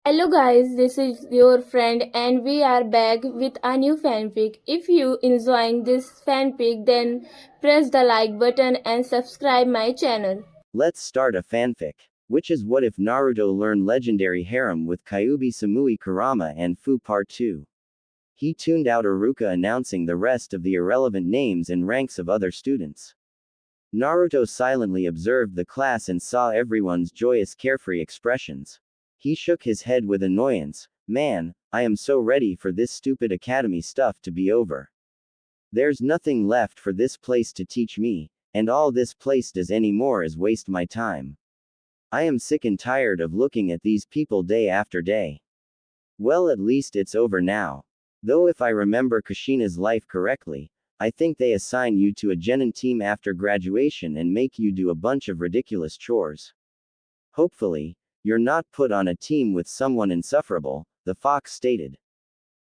Hello guys, this is your friend and we are back with a new fanfic. If you enjoying this fanfic then press the like button and subscribe my channel. Let's start a fanfic. Which is what if Naruto learned legendary harem with Kyuubi Samui Kurama and Fu Part 2. He tuned out Iruka announcing the rest of the irrelevant names and ranks of other students. Naruto silently observed the class and saw everyone's joyous carefree expressions. He shook his head with annoyance. Man, I am so ready for this stupid academy stuff to be over. There's nothing left for this place to teach me, and all this place does anymore is waste my time. I am sick and tired of looking at these people day after day. Well, at least it's over now. Though if I remember Kushina's life correctly, I think they assign you to a genin team after graduation and make you do a bunch of ridiculous chores. Hopefully, you're not put on a team with someone insufferable, the fox stated.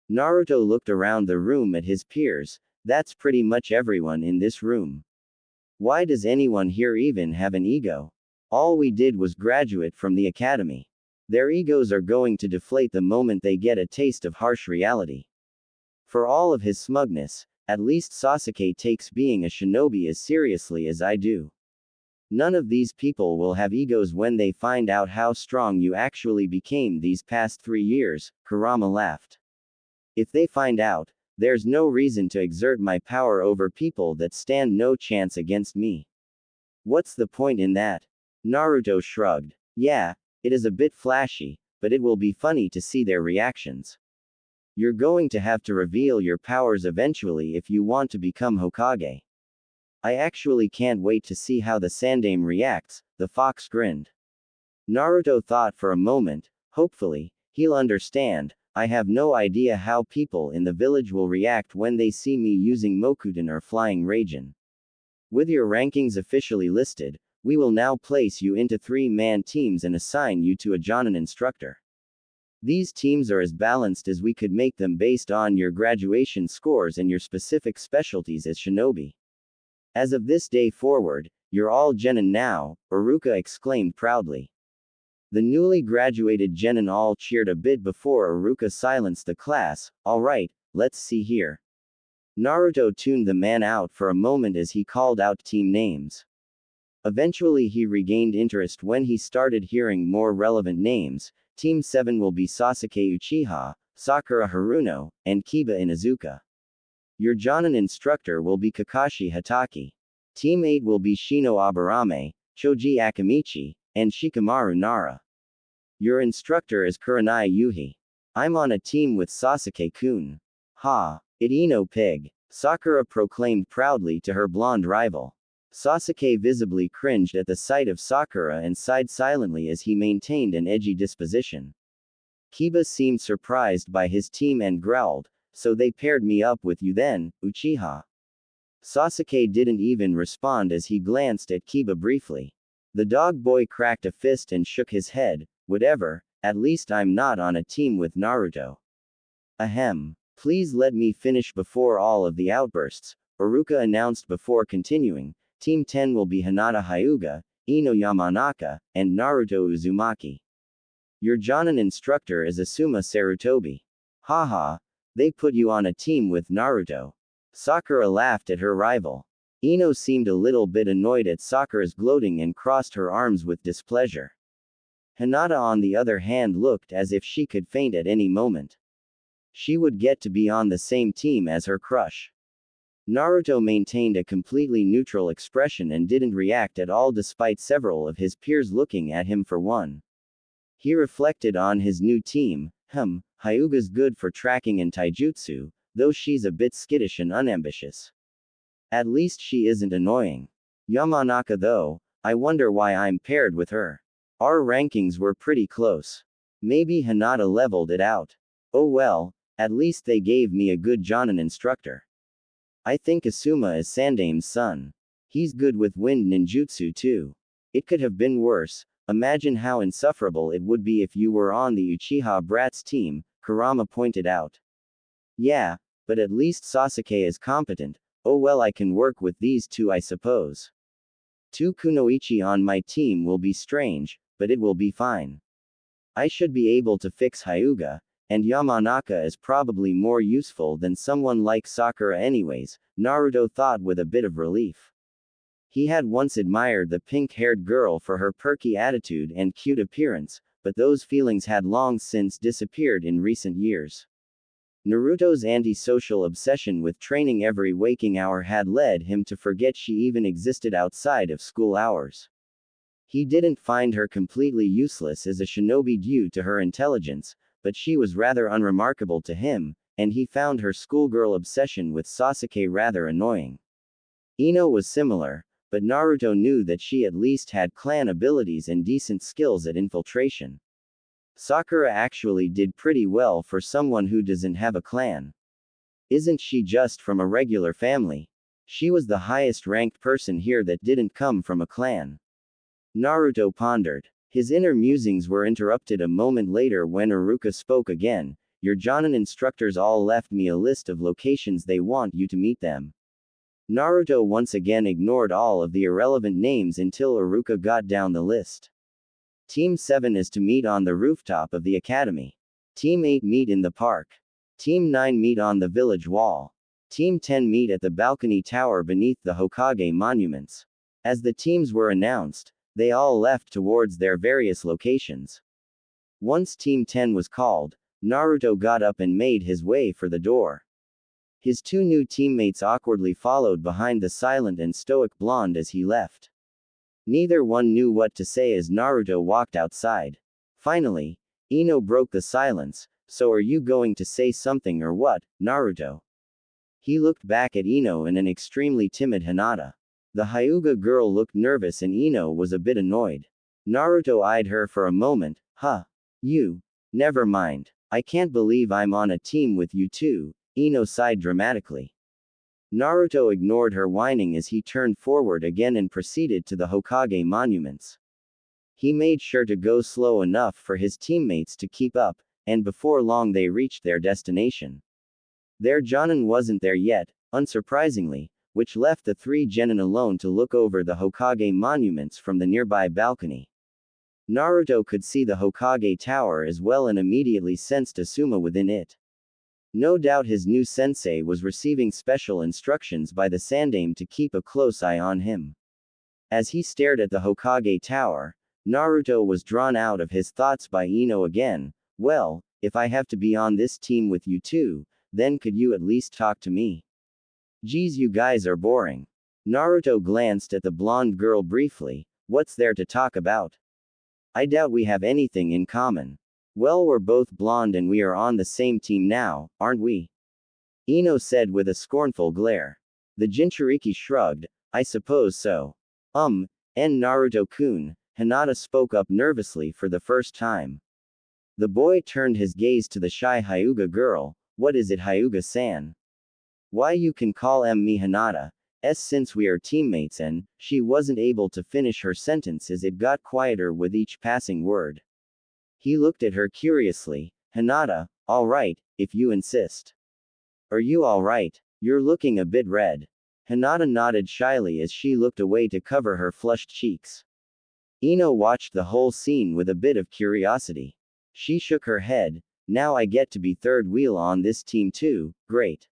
Naruto looked around the room at his peers. That's pretty much everyone in this room. Why does anyone here even have an ego? All we did was graduate from the academy. Their egos are going to deflate the moment they get a taste of harsh reality. For all of his smugness, at least Sasuke takes being a shinobi as seriously as I do. None of these people will have egos when they find out how strong you actually became these past 3 years, Kurama laughed. If they find out, there's no reason to exert my power over people that stand no chance against me. What's the point in that? Naruto shrugged. Yeah, it is a bit flashy, but it will be funny to see their reactions. You're going to have to reveal your powers eventually if you want to become Hokage. I actually can't wait to see how the Sandaime reacts, the fox grinned. Naruto thought for a moment. Hopefully, he'll understand. I have no idea how people in the village will react when they see me using Mokuton or Flying Raijin. With your rankings officially listed, we will now place you into 3-man teams and assign you to a Jonin instructor. These teams are as balanced as we could make them based on your graduation scores and your specific specialties as shinobi. As of this day forward, you're all genin now, Iruka exclaimed proudly. The newly graduated genin all cheered a bit before Iruka silenced the class. Alright, let's see here. Naruto tuned the man out for a moment as he called out team names. Eventually he regained interest when he started hearing more relevant names. Team 7 will be Sasuke Uchiha, Sakura Haruno, and Kiba Inuzuka. Your Jonin instructor will be Kakashi Hatake. Team 8 will be Shino Aburame, Choji Akamichi, and Shikamaru Nara. Your instructor is Kurenai Yuhi. I'm on a team with Sasuke-kun. Ha, Ino pig, Sakura proclaimed proudly to her blonde rival. Sasuke visibly cringed at the sight of Sakura and sighed silently as he maintained an edgy disposition. Kiba seemed surprised by his team and growled, so they paired me up with you then, Uchiha. Sasuke didn't even respond as he glanced at Kiba briefly. The dog boy cracked a fist and shook his head. Whatever, at least I'm not on a team with Naruto. Ahem. Please let me finish before all of the outbursts, Iruka announced before continuing. Team 10 will be Hinata Hyuga, Ino Yamanaka, and Naruto Uzumaki. Your Jonin instructor is Asuma Sarutobi. Haha, they put you on a team with Naruto. Sakura laughed at her rival. Ino seemed a little bit annoyed at Sakura's gloating and crossed her arms with displeasure. Hinata on the other hand looked as if she could faint at any moment. She would get to be on the same team as her crush. Naruto maintained a completely neutral expression and didn't react at all despite several of his peers looking at him for one. He reflected on his new team. Hyuga's good for tracking and taijutsu, though she's a bit skittish and unambitious. At least she isn't annoying. Yamanaka though, I wonder why I'm paired with her. Our rankings were pretty close. Maybe Hinata leveled it out. Oh well, at least they gave me a good Jonin instructor. I think Asuma is Sandaime's son. He's good with wind ninjutsu too. It could have been worse. Imagine how insufferable it would be if you were on the Uchiha Brats team, Kurama pointed out. Yeah, but at least Sasuke is competent. Oh well, I can work with these two I suppose. 2 Kunoichi on my team will be strange, but it will be fine. I should be able to fix Hyuga, and Yamanaka is probably more useful than someone like Sakura anyways, Naruto thought with a bit of relief. He had once admired the pink-haired girl for her perky attitude and cute appearance, but those feelings had long since disappeared in recent years. Naruto's antisocial obsession with training every waking hour had led him to forget she even existed outside of school hours. He didn't find her completely useless as a shinobi due to her intelligence, but she was rather unremarkable to him, and he found her schoolgirl obsession with Sasuke rather annoying. Ino was similar, but Naruto knew that she at least had clan abilities and decent skills at infiltration. Sakura actually did pretty well for someone who doesn't have a clan. Isn't she just from a regular family? She was the highest ranked person here that didn't come from a clan. Naruto pondered. His inner musings were interrupted a moment later when Iruka spoke again. Your Jonin instructors all left me a list of locations they want you to meet them. Naruto once again ignored all of the irrelevant names until Iruka got down the list. Team 7 is to meet on the rooftop of the academy. Team 8 meet in the park. Team 9 meet on the village wall. Team 10 meet at the balcony tower beneath the Hokage monuments. As the teams were announced, they all left towards their various locations. Once Team 10 was called, Naruto got up and made his way for the door. His two new teammates awkwardly followed behind the silent and stoic blonde as he left. Neither one knew what to say as Naruto walked outside. Finally, Ino broke the silence. So are you going to say something or what, Naruto? He looked back at Ino and an extremely timid Hinata. The Hyuga girl looked nervous and Ino was a bit annoyed. Naruto eyed her for a moment. Huh. You. Never mind. I can't believe I'm on a team with you two, Ino sighed dramatically. Naruto ignored her whining as he turned forward again and proceeded to the Hokage monuments. He made sure to go slow enough for his teammates to keep up, and before long they reached their destination. Their Jonin wasn't there yet, unsurprisingly, which left the three genin alone to look over the Hokage monuments from the nearby balcony. Naruto could see the Hokage tower as well and immediately sensed Asuma within it. No doubt his new sensei was receiving special instructions by the Sandaime to keep a close eye on him. As he stared at the Hokage tower, Naruto was drawn out of his thoughts by Ino again. Well, if I have to be on this team with you two, then could you at least talk to me? Geez, you guys are boring. Naruto glanced at the blonde girl briefly. What's there to talk about? I doubt we have anything in common. Well, we're both blonde and we are on the same team now, aren't we? Ino said with a scornful glare. The Jinchuriki shrugged. I suppose so. Naruto-kun, Hinata spoke up nervously for the first time. The boy turned his gaze to the shy Hyuga girl. What is it, Hyuga-san? Why, you can call me Hinata, since we are teammates, and she wasn't able to finish her sentence as it got quieter with each passing word. He looked at her curiously. Hinata, alright, if you insist. Are you alright? You're looking a bit red. Hinata nodded shyly as she looked away to cover her flushed cheeks. Ino watched the whole scene with a bit of curiosity. She shook her head. Now I get to be third wheel on this team too, great.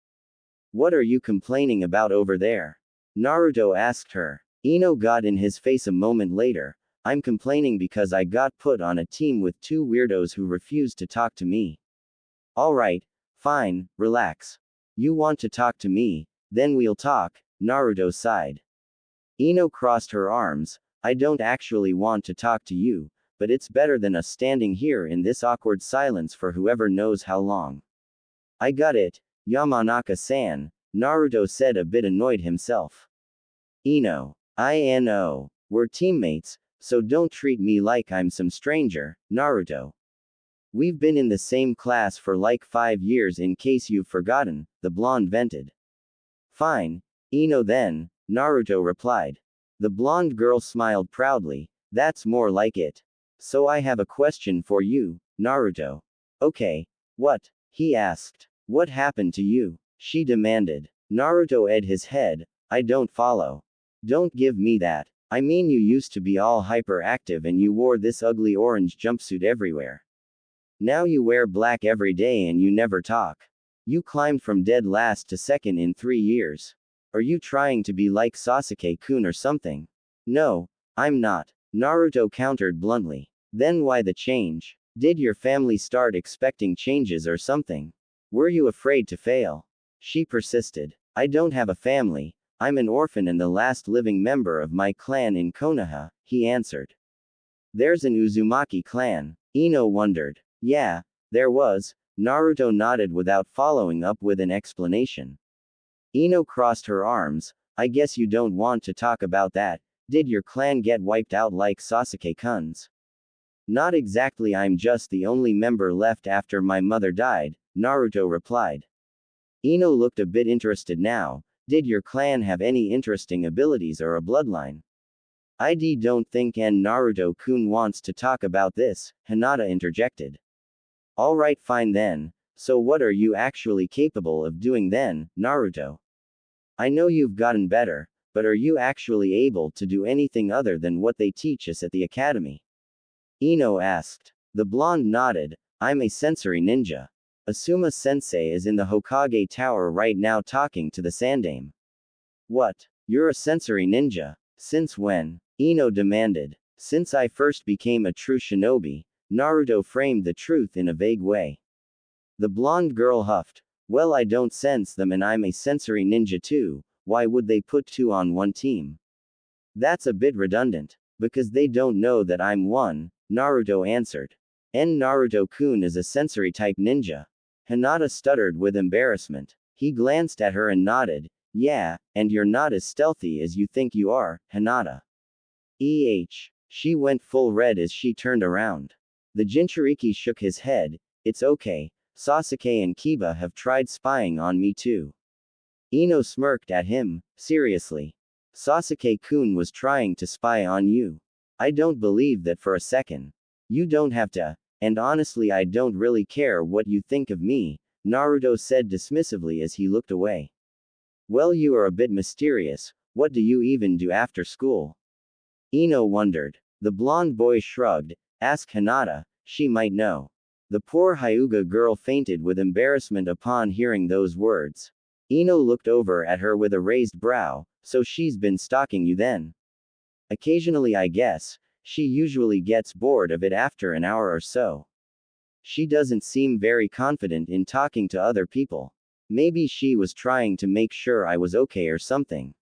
What are you complaining about over there? Naruto asked her. Ino got in his face a moment later. I'm complaining because I got put on a team with two weirdos who refused to talk to me. Alright, fine, relax. You want to talk to me, then we'll talk, Naruto sighed. Ino crossed her arms. I don't actually want to talk to you, but it's better than us standing here in this awkward silence for whoever knows how long. I got it, Yamanaka-san, Naruto said, a bit annoyed himself. Ino. I know. We're teammates, so don't treat me like I'm some stranger, Naruto. We've been in the same class for like 5 years in case you've forgotten, the blonde vented. Fine, Ino then, Naruto replied. The blonde girl smiled proudly. That's more like it. So I have a question for you, Naruto. Okay. What? He asked. What happened to you? She demanded. Naruto ed his head. I don't follow. Don't give me that. I mean, you used to be all hyperactive and you wore this ugly orange jumpsuit everywhere. Now you wear black every day and you never talk. You climbed from dead last to second in 3 years. Are you trying to be like Sasuke-kun or something? No, I'm not, Naruto countered bluntly. Then why the change? Did your family start expecting changes or something? Were you afraid to fail? She persisted. I don't have a family. I'm an orphan and the last living member of my clan in Konoha, he answered. There's an Uzumaki clan. Ino wondered. Yeah, there was. Naruto nodded without following up with an explanation. Ino crossed her arms. I guess you don't want to talk about that. Did your clan get wiped out like Sasuke-kun's? Not exactly, I'm just the only member left after my mother died, Naruto replied. Ino looked a bit interested now. Did your clan have any interesting abilities or a bloodline? I don't think Naruto-kun wants to talk about this, Hinata interjected. Alright, fine then. So what are you actually capable of doing then, Naruto? I know you've gotten better, but are you actually able to do anything other than what they teach us at the academy? Ino asked. The blonde nodded. I'm a sensory ninja. Asuma sensei is in the Hokage Tower right now talking to the Sandame. What? You're a sensory ninja? Since when? Ino demanded. Since I first became a true shinobi, Naruto framed the truth in a vague way. The blonde girl huffed. Well, I don't sense them and I'm a sensory ninja too. Why would they put two on one team? That's a bit redundant. Because they don't know that I'm one, Naruto answered. Naruto-kun is a sensory-type ninja. Hinata stuttered with embarrassment. He glanced at her and nodded. Yeah, and you're not as stealthy as you think you are, Hinata. She went full red as she turned around. The Jinchuriki shook his head. It's okay, Sasuke and Kiba have tried spying on me too. Ino smirked at him. Seriously? Sasuke-kun was trying to spy on you. I don't believe that for a second. You don't have to, and honestly I don't really care what you think of me, Naruto said dismissively as he looked away. Well, you are a bit mysterious. What do you even do after school? Ino wondered. The blonde boy shrugged. Ask Hinata, she might know. The poor Hyuga girl fainted with embarrassment upon hearing those words. Ino looked over at her with a raised brow. So she's been stalking you then? Occasionally, I guess. She usually gets bored of it after an hour or so. She doesn't seem very confident in talking to other people. Maybe she was trying to make sure I was okay or something.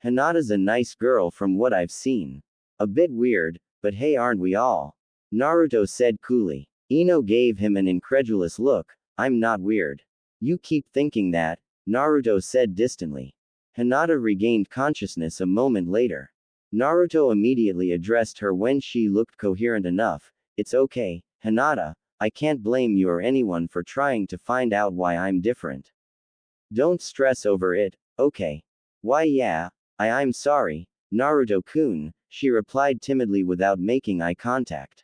Hinata's a nice girl from what I've seen. A bit weird, but hey, aren't we all? Naruto said coolly. Ino gave him an incredulous look. I'm not weird. You keep thinking that, Naruto said distantly. Hinata regained consciousness a moment later. Naruto immediately addressed her when she looked coherent enough. It's okay, Hinata, I can't blame you or anyone for trying to find out why I'm different. Don't stress over it, okay? Why yeah, I'm sorry, Naruto-kun, she replied timidly without making eye contact.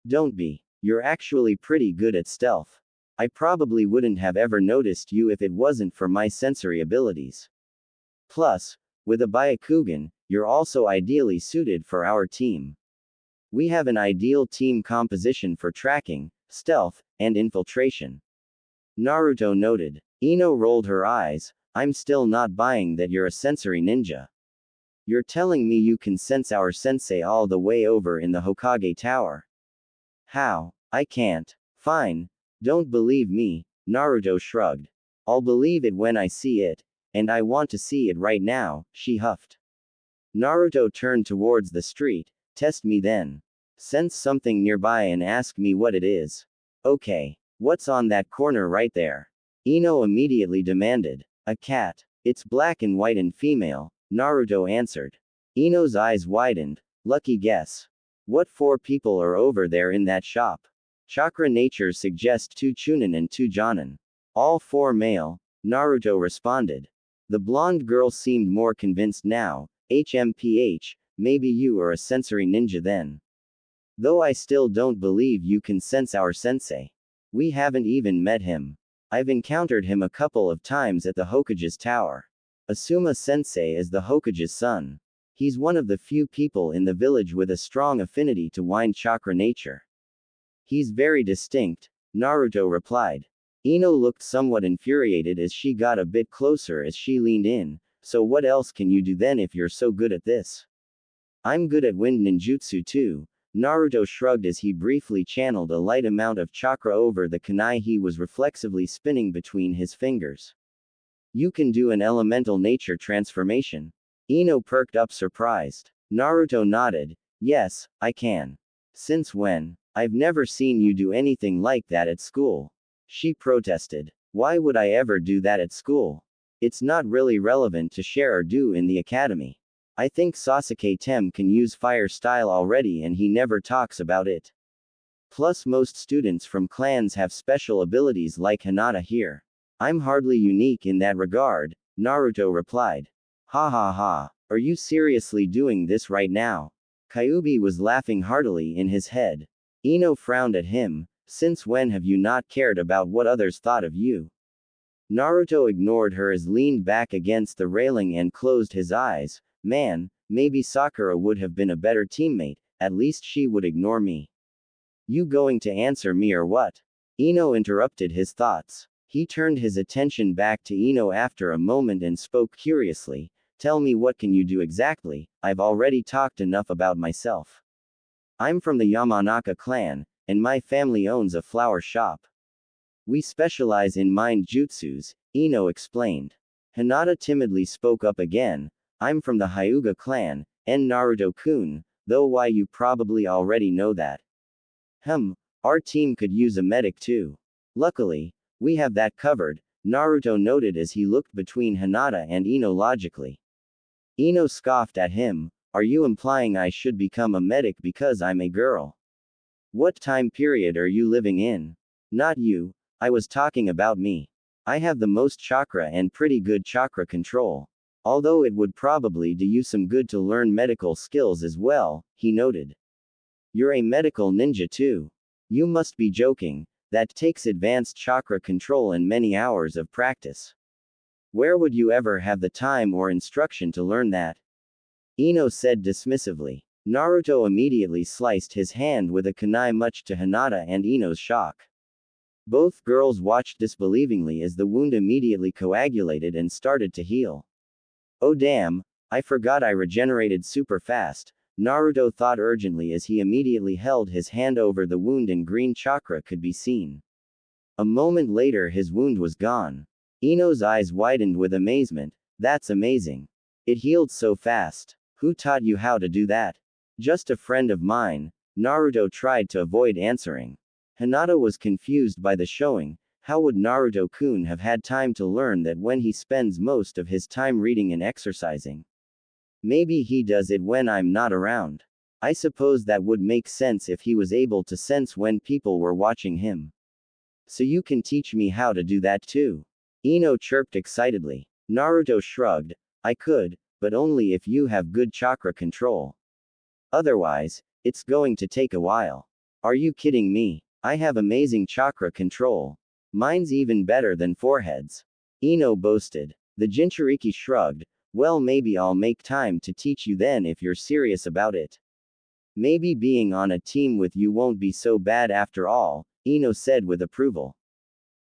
Don't be. You're actually pretty good at stealth. I probably wouldn't have ever noticed you if it wasn't for my sensory abilities. Plus, with a Byakugan, you're also ideally suited for our team. We have an ideal team composition for tracking, stealth, and infiltration. Naruto noted. Ino rolled her eyes. I'm still not buying that you're a sensory ninja. You're telling me you can sense our sensei all the way over in the Hokage Tower? How? I can't. Fine. Don't believe me, Naruto shrugged. I'll believe it when I see it. And I want to see it right now, she huffed. Naruto turned towards the street. Test me then. Sense something nearby and ask me what it is. Okay. What's on that corner right there? Ino immediately demanded. A cat. It's black and white and female, Naruto answered. Ino's eyes widened. Lucky guess. What 4 people are over there in that shop? Chakra nature suggests 2 Chunin and 2 Jonin. All 4 male, Naruto responded. The blonde girl seemed more convinced now. HMPH, maybe you are a sensory ninja then. Though I still don't believe you can sense our sensei. We haven't even met him. I've encountered him a couple of times at the Hokage's tower. Asuma sensei is the Hokage's son. He's one of the few people in the village with a strong affinity to wind chakra nature. He's very distinct, Naruto replied. Ino looked somewhat infuriated as she got a bit closer as she leaned in. So what else can you do then if you're so good at this? I'm good at wind ninjutsu too. Naruto shrugged as he briefly channeled a light amount of chakra over the kunai he was reflexively spinning between his fingers. You can do an elemental nature transformation. Ino perked up surprised. Naruto nodded. Yes, I can. Since when? I've never seen you do anything like that at school. She protested. Why would I ever do that at school? It's not really relevant to share or do in the academy. I think Sasuke Tem can use fire style already and he never talks about it. Plus most students from clans have special abilities like Hinata here. I'm hardly unique in that regard, Naruto replied. Ha ha ha, are you seriously doing this right now? Kyuubi was laughing heartily in his head. Ino frowned at him. Since when have you not cared about what others thought of you? Naruto ignored her as leaned back against the railing and closed his eyes. Man, maybe Sakura would have been a better teammate, at least she would ignore me. You going to answer me or what? Ino interrupted his thoughts. He turned his attention back to Ino after a moment and spoke curiously. Tell me, what can you do exactly? I've already talked enough about myself. I'm from the Yamanaka clan, and my family owns a flower shop. We specialize in mind jutsus, Ino explained. Hinata timidly spoke up again. I'm from the Hyuga clan, and Naruto-kun, though why you probably already know that. Our team could use a medic too. Luckily, we have that covered, Naruto noted as he looked between Hinata and Ino logically. Ino scoffed at him. Are you implying I should become a medic because I'm a girl? What time period are you living in? Not you, I was talking about me. I have the most chakra and pretty good chakra control. Although it would probably do you some good to learn medical skills as well, he noted. You're a medical ninja too. You must be joking. That takes advanced chakra control and many hours of practice. Where would you ever have the time or instruction to learn that? Ino said dismissively. Naruto immediately sliced his hand with a kunai, much to Hinata and Ino's shock. Both girls watched disbelievingly as the wound immediately coagulated and started to heal. Oh damn, I forgot I regenerated super fast, Naruto thought urgently as he immediately held his hand over the wound and green chakra could be seen. A moment later his wound was gone. Ino's eyes widened with amazement. That's amazing. It healed so fast. Who taught you how to do that? Just a friend of mine, Naruto tried to avoid answering. Hinata was confused by the showing. How would Naruto-kun have had time to learn that when he spends most of his time reading and exercising? Maybe he does it when I'm not around. I suppose that would make sense if he was able to sense when people were watching him. So you can teach me how to do that too? Ino chirped excitedly. Naruto shrugged. I could, but only if you have good chakra control. Otherwise, it's going to take a while. Are you kidding me? I have amazing chakra control. Mine's even better than Forehead's. Ino boasted. The Jinchuriki shrugged. Well, maybe I'll make time to teach you then if you're serious about it. Maybe being on a team with you won't be so bad after all, Ino said with approval.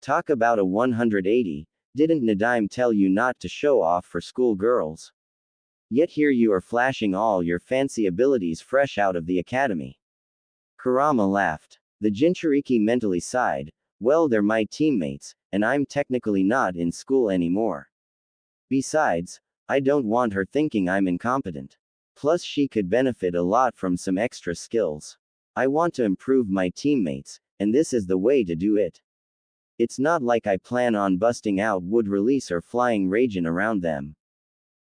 Talk about a 180, didn't Nadime tell you not to show off for school girls? Yet here you are flashing all your fancy abilities fresh out of the academy. Kurama laughed. The Jinchuriki mentally sighed. Well, they're my teammates, and I'm technically not in school anymore. Besides, I don't want her thinking I'm incompetent. Plus she could benefit a lot from some extra skills. I want to improve my teammates, and this is the way to do it. It's not like I plan on busting out wood release or flying Raijin around them.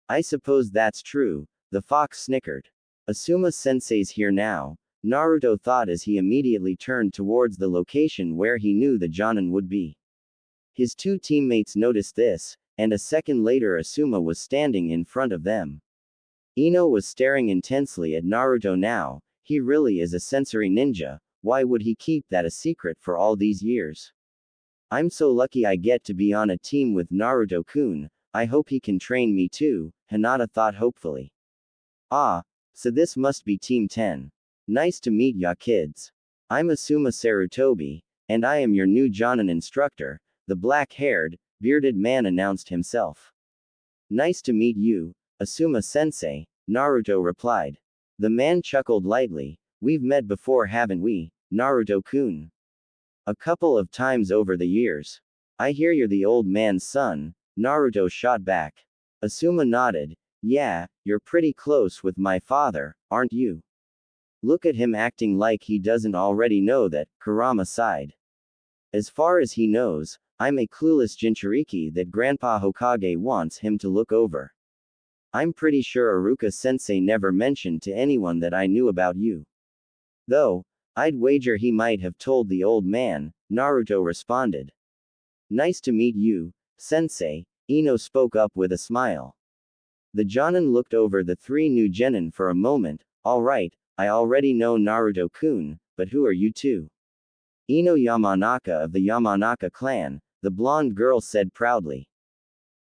I suppose that's true, the fox snickered. Asuma sensei's here now, Naruto thought as he immediately turned towards the location where he knew the Jonin would be. His two teammates noticed this, and a second later Asuma was standing in front of them. Ino was staring intensely at Naruto now. He really is a sensory ninja, why would he keep that a secret for all these years? I'm so lucky I get to be on a team with Naruto-kun, I hope he can train me too, Hinata thought hopefully. Ah, so this must be Team 10. Nice to meet ya kids. I'm Asuma Sarutobi, and I am your new Jonin instructor, the black-haired, bearded man announced himself. Nice to meet you, Asuma-sensei, Naruto replied. The man chuckled lightly. We've met before, haven't we, Naruto-kun? A couple of times over the years. I hear you're the old man's son, Naruto shot back. Asuma nodded. Yeah, you're pretty close with my father, aren't you? Look at him acting like he doesn't already know that, Kurama sighed. As far as he knows, I'm a clueless Jinchuriki that Grandpa Hokage wants him to look over. I'm pretty sure Iruka-sensei never mentioned to anyone that I knew about you. Though, I'd wager he might have told the old man, Naruto responded. Nice to meet you, sensei, Ino spoke up with a smile. The Jonin looked over the three new genin for a moment. Alright, I already know Naruto-kun, but who are you two? Ino Yamanaka of the Yamanaka clan, the blonde girl said proudly.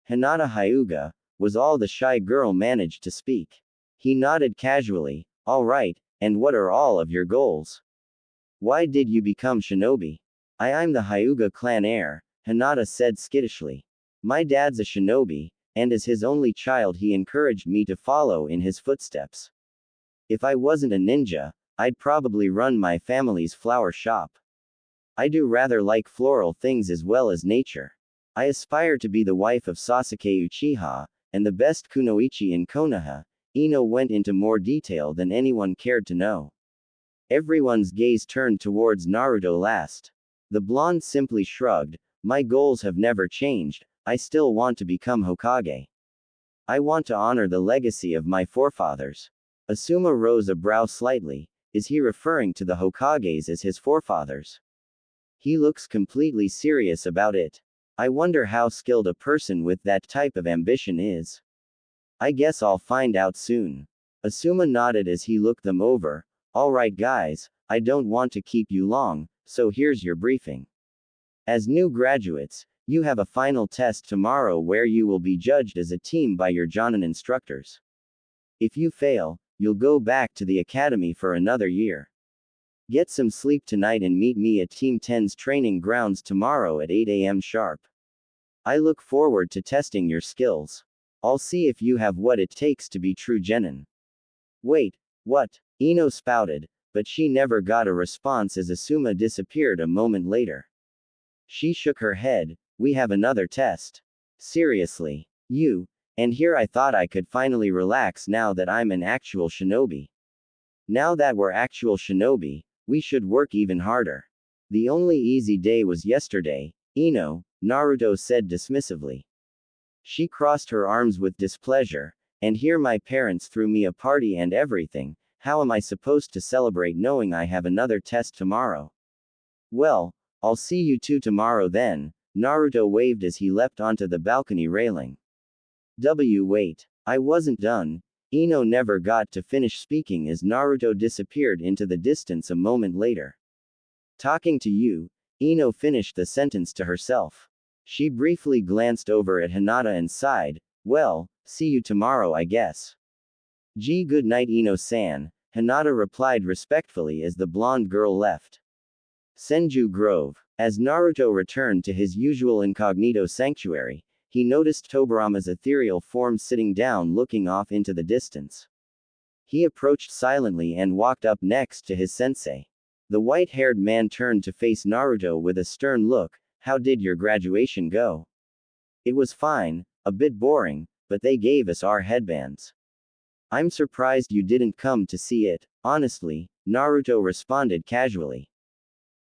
Hinata Hyuga, was all the shy girl managed to speak. He nodded casually. Alright, and what are all of your goals? Why did you become shinobi? I'm the Hyuga clan heir, Hinata said skittishly. My dad's a shinobi, and as his only child he encouraged me to follow in his footsteps. If I wasn't a ninja, I'd probably run my family's flower shop. I do rather like floral things as well as nature. I aspire to be the wife of Sasuke Uchiha, and the best kunoichi in Konoha. Ino went into more detail than anyone cared to know. Everyone's gaze turned towards Naruto last. The blonde simply shrugged. My goals have never changed, I still want to become Hokage. I want to honor the legacy of my forefathers. Asuma rose a brow slightly. Is he referring to the Hokages as his forefathers? He looks completely serious about it. I wonder how skilled a person with that type of ambition is. I guess I'll find out soon. Asuma nodded as he looked them over. Alright guys, I don't want to keep you long, so here's your briefing. As new graduates, you have a final test tomorrow where you will be judged as a team by your Jonin instructors. If you fail, you'll go back to the academy for another year. Get some sleep tonight and meet me at Team 10's training grounds tomorrow at 8 a.m. sharp. I look forward to testing your skills. I'll see if you have what it takes to be true genin. Wait, what? Ino spouted, but she never got a response as Asuma disappeared a moment later. She shook her head. We have another test. Seriously? You? And here I thought I could finally relax now that I'm an actual shinobi. Now that we're actual shinobi, we should work even harder. The only easy day was yesterday, Ino, Naruto said dismissively. She crossed her arms with displeasure. And here my parents threw me a party and everything. How am I supposed to celebrate knowing I have another test tomorrow? Well, I'll see you two tomorrow then, Naruto waved as he leapt onto the balcony railing. Wait. I wasn't done. Ino never got to finish speaking as Naruto disappeared into the distance a moment later. Talking to you, Ino finished the sentence to herself. She briefly glanced over at Hinata and sighed. Well, see you tomorrow I guess. Good night Ino-san, Hinata replied respectfully as the blonde girl left. Senju Grove. As Naruto returned to his usual incognito sanctuary, he noticed Tobirama's ethereal form sitting down looking off into the distance. He approached silently and walked up next to his sensei. The white-haired man turned to face Naruto with a stern look. How did your graduation go? It was fine, a bit boring, but they gave us our headbands. I'm surprised you didn't come to see it, honestly, Naruto responded casually.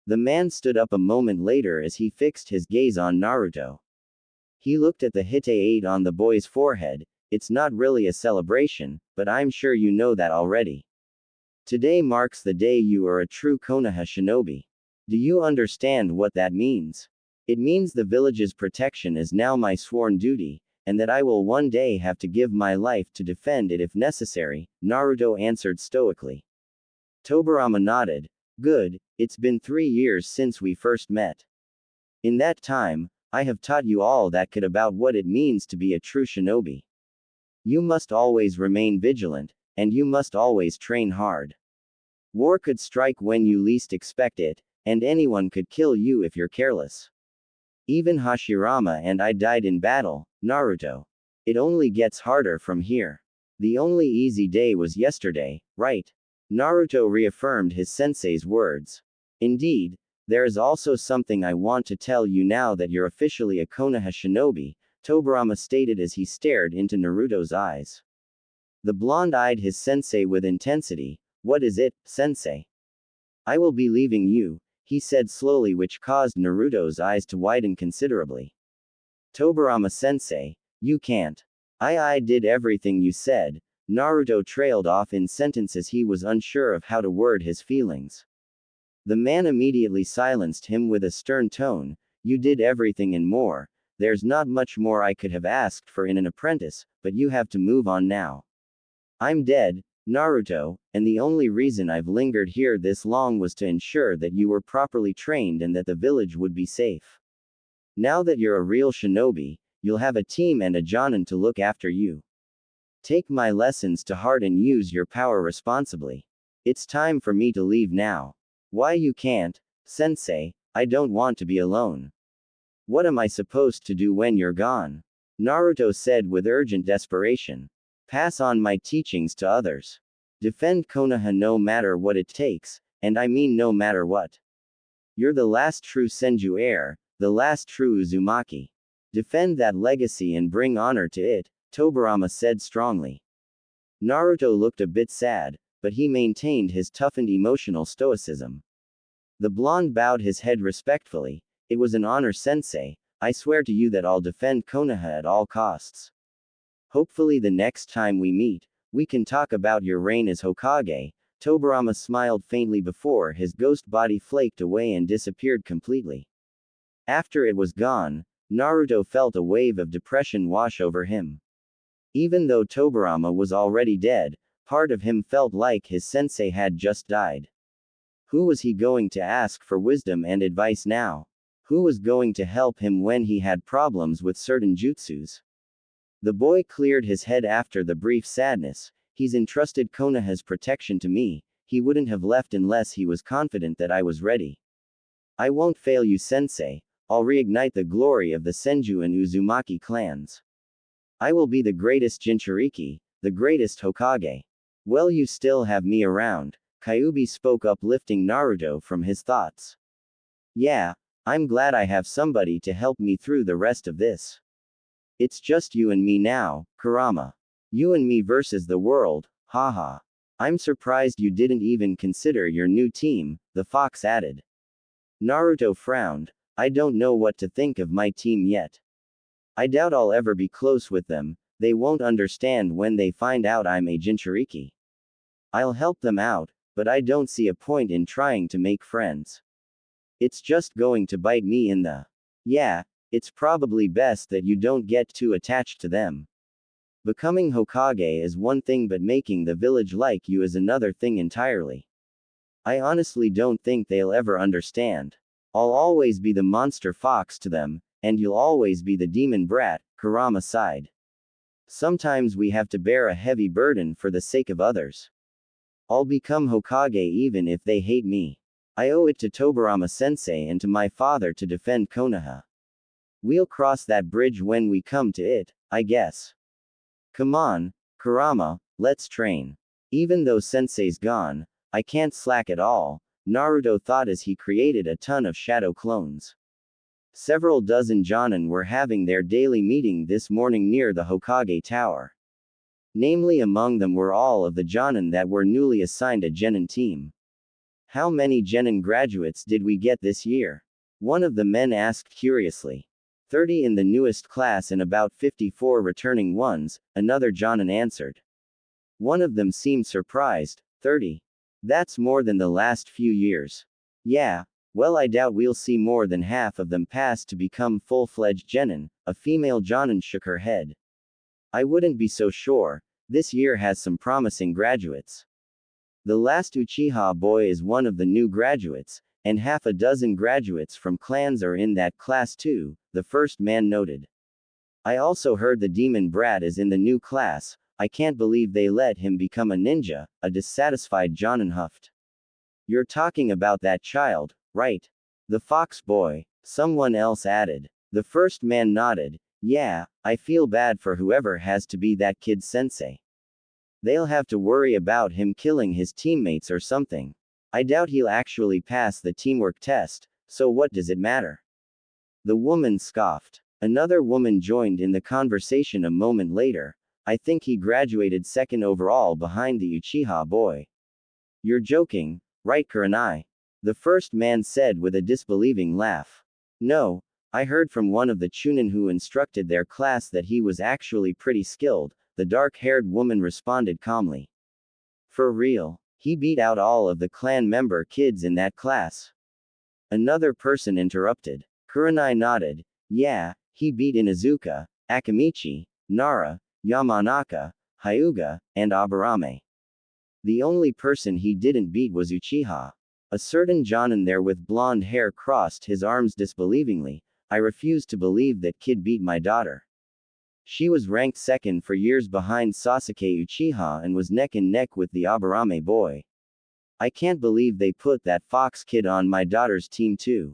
The man stood up a moment later as he fixed his gaze on Naruto. He looked at the Hite-8 on the boy's forehead. It's not really a celebration, but I'm sure you know that already. Today marks the day you are a true Konoha shinobi. Do you understand what that means? It means the village's protection is now my sworn duty, and that I will one day have to give my life to defend it if necessary, Naruto answered stoically. Tobirama nodded. Good, it's been 3 years since we first met. In that time, I have taught you all that could about what it means to be a true shinobi. You must always remain vigilant, and you must always train hard. War could strike when you least expect it, and anyone could kill you if you're careless. Even Hashirama and I died in battle, Naruto. It only gets harder from here. The only easy day was yesterday, right? Naruto reaffirmed his sensei's words. Indeed, there is also something I want to tell you now that you're officially a Konoha shinobi, Tobirama stated as he stared into Naruto's eyes. The blonde eyed his sensei with intensity. What is it, sensei? I will be leaving you, he said slowly, which caused Naruto's eyes to widen considerably. Tobirama sensei, you can't. I did everything you said. Naruto trailed off in sentences he was unsure of how to word his feelings. The man immediately silenced him with a stern tone. You did everything and more. There's not much more I could have asked for in an apprentice, but you have to move on now. I'm dead, Naruto, and the only reason I've lingered here this long was to ensure that you were properly trained and that the village would be safe. Now that you're a real shinobi, you'll have a team and a jonin to look after you. Take my lessons to heart and use your power responsibly. It's time for me to leave now. Why you can't, sensei? I don't want to be alone. What am I supposed to do when you're gone? Naruto said with urgent desperation. Pass on my teachings to others. Defend Konoha no matter what it takes, and I mean no matter what. You're the last true Senju heir, the last true Uzumaki. Defend that legacy and bring honor to it, Tobirama said strongly. Naruto looked a bit sad, but he maintained his toughened emotional stoicism. The blonde bowed his head respectfully. It was an honor, sensei. I swear to you that I'll defend Konoha at all costs. Hopefully the next time we meet, we can talk about your reign as Hokage. Tobirama smiled faintly before his ghost body flaked away and disappeared completely. After it was gone, Naruto felt a wave of depression wash over him. Even though Tobirama was already dead, part of him felt like his sensei had just died. Who was he going to ask for wisdom and advice now? Who was going to help him when he had problems with certain jutsus? The boy cleared his head after the brief sadness. He's entrusted Konoha's protection to me. He wouldn't have left unless he was confident that I was ready. I won't fail you, sensei. I'll reignite the glory of the Senju and Uzumaki clans. I will be the greatest Jinchuriki, the greatest Hokage. Well, you still have me around. Kyuubi spoke up, lifting Naruto from his thoughts. Yeah, I'm glad I have somebody to help me through the rest of this. It's just you and me now, Kurama. You and me versus the world, haha. I'm surprised you didn't even consider your new team, the fox added. Naruto frowned. I don't know what to think of my team yet. I doubt I'll ever be close with them. They won't understand when they find out I'm a Jinchuriki. I'll help them out, but I don't see a point in trying to make friends. It's just going to bite me in the. Yeah, it's probably best that you don't get too attached to them. Becoming Hokage is one thing, but making the village like you is another thing entirely. I honestly don't think they'll ever understand. I'll always be the monster fox to them, and you'll always be the demon brat, Kurama sighed. Sometimes we have to bear a heavy burden for the sake of others. I'll become Hokage even if they hate me. I owe it to Tobirama sensei and to my father to defend Konoha. We'll cross that bridge when we come to it, I guess. Come on, Kurama, let's train. Even though sensei's gone, I can't slack at all, Naruto thought as he created a ton of shadow clones. Several dozen Jonin were having their daily meeting this morning near the Hokage Tower. Namely, among them were all of the Jonin that were newly assigned a Genin team. How many Genin graduates did we get this year? One of the men asked curiously. 30 in the newest class and about 54 returning ones, another Jonin answered. One of them seemed surprised. 30. That's more than the last few years. Yeah, well, I doubt we'll see more than half of them pass to become full-fledged Genin, a female Jonin shook her head. I wouldn't be so sure. This year has some promising graduates. The last Uchiha boy is one of the new graduates, and half a dozen graduates from clans are in that class too, the first man noted. I also heard the demon brat is in the new class. I can't believe they let him become a ninja, a dissatisfied Jonin huffed. You're talking about that child, right? The fox boy, someone else added. The first man nodded. Yeah, I feel bad for whoever has to be that kid's sensei. They'll have to worry about him killing his teammates or something. I doubt he'll actually pass the teamwork test, so what does it matter? The woman scoffed. Another woman joined in the conversation a moment later. I think he graduated second overall behind the Uchiha boy. You're joking, right, Kuranai? The first man said with a disbelieving laugh. No, I heard from one of the Chunin who instructed their class that he was actually pretty skilled, the dark-haired woman responded calmly. For real, he beat out all of the clan member kids in that class. Another person interrupted. Kuranai nodded. Yeah, he beat Inuzuka, Akamichi, Nara, Yamanaka, Hyuga, and Aburame. The only person he didn't beat was Uchiha. A certain Jonin there with blonde hair crossed his arms disbelievingly. I refuse to believe that kid beat my daughter. She was ranked second for years behind Sasuke Uchiha and was neck and neck with the Aburame boy. I can't believe they put that fox kid on my daughter's team too.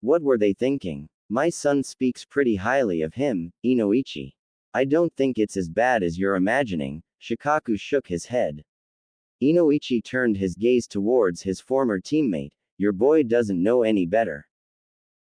What were they thinking? My son speaks pretty highly of him, Inoichi. I don't think it's as bad as you're imagining. Shikaku shook his head. Inoichi turned his gaze towards his former teammate. Your boy doesn't know any better.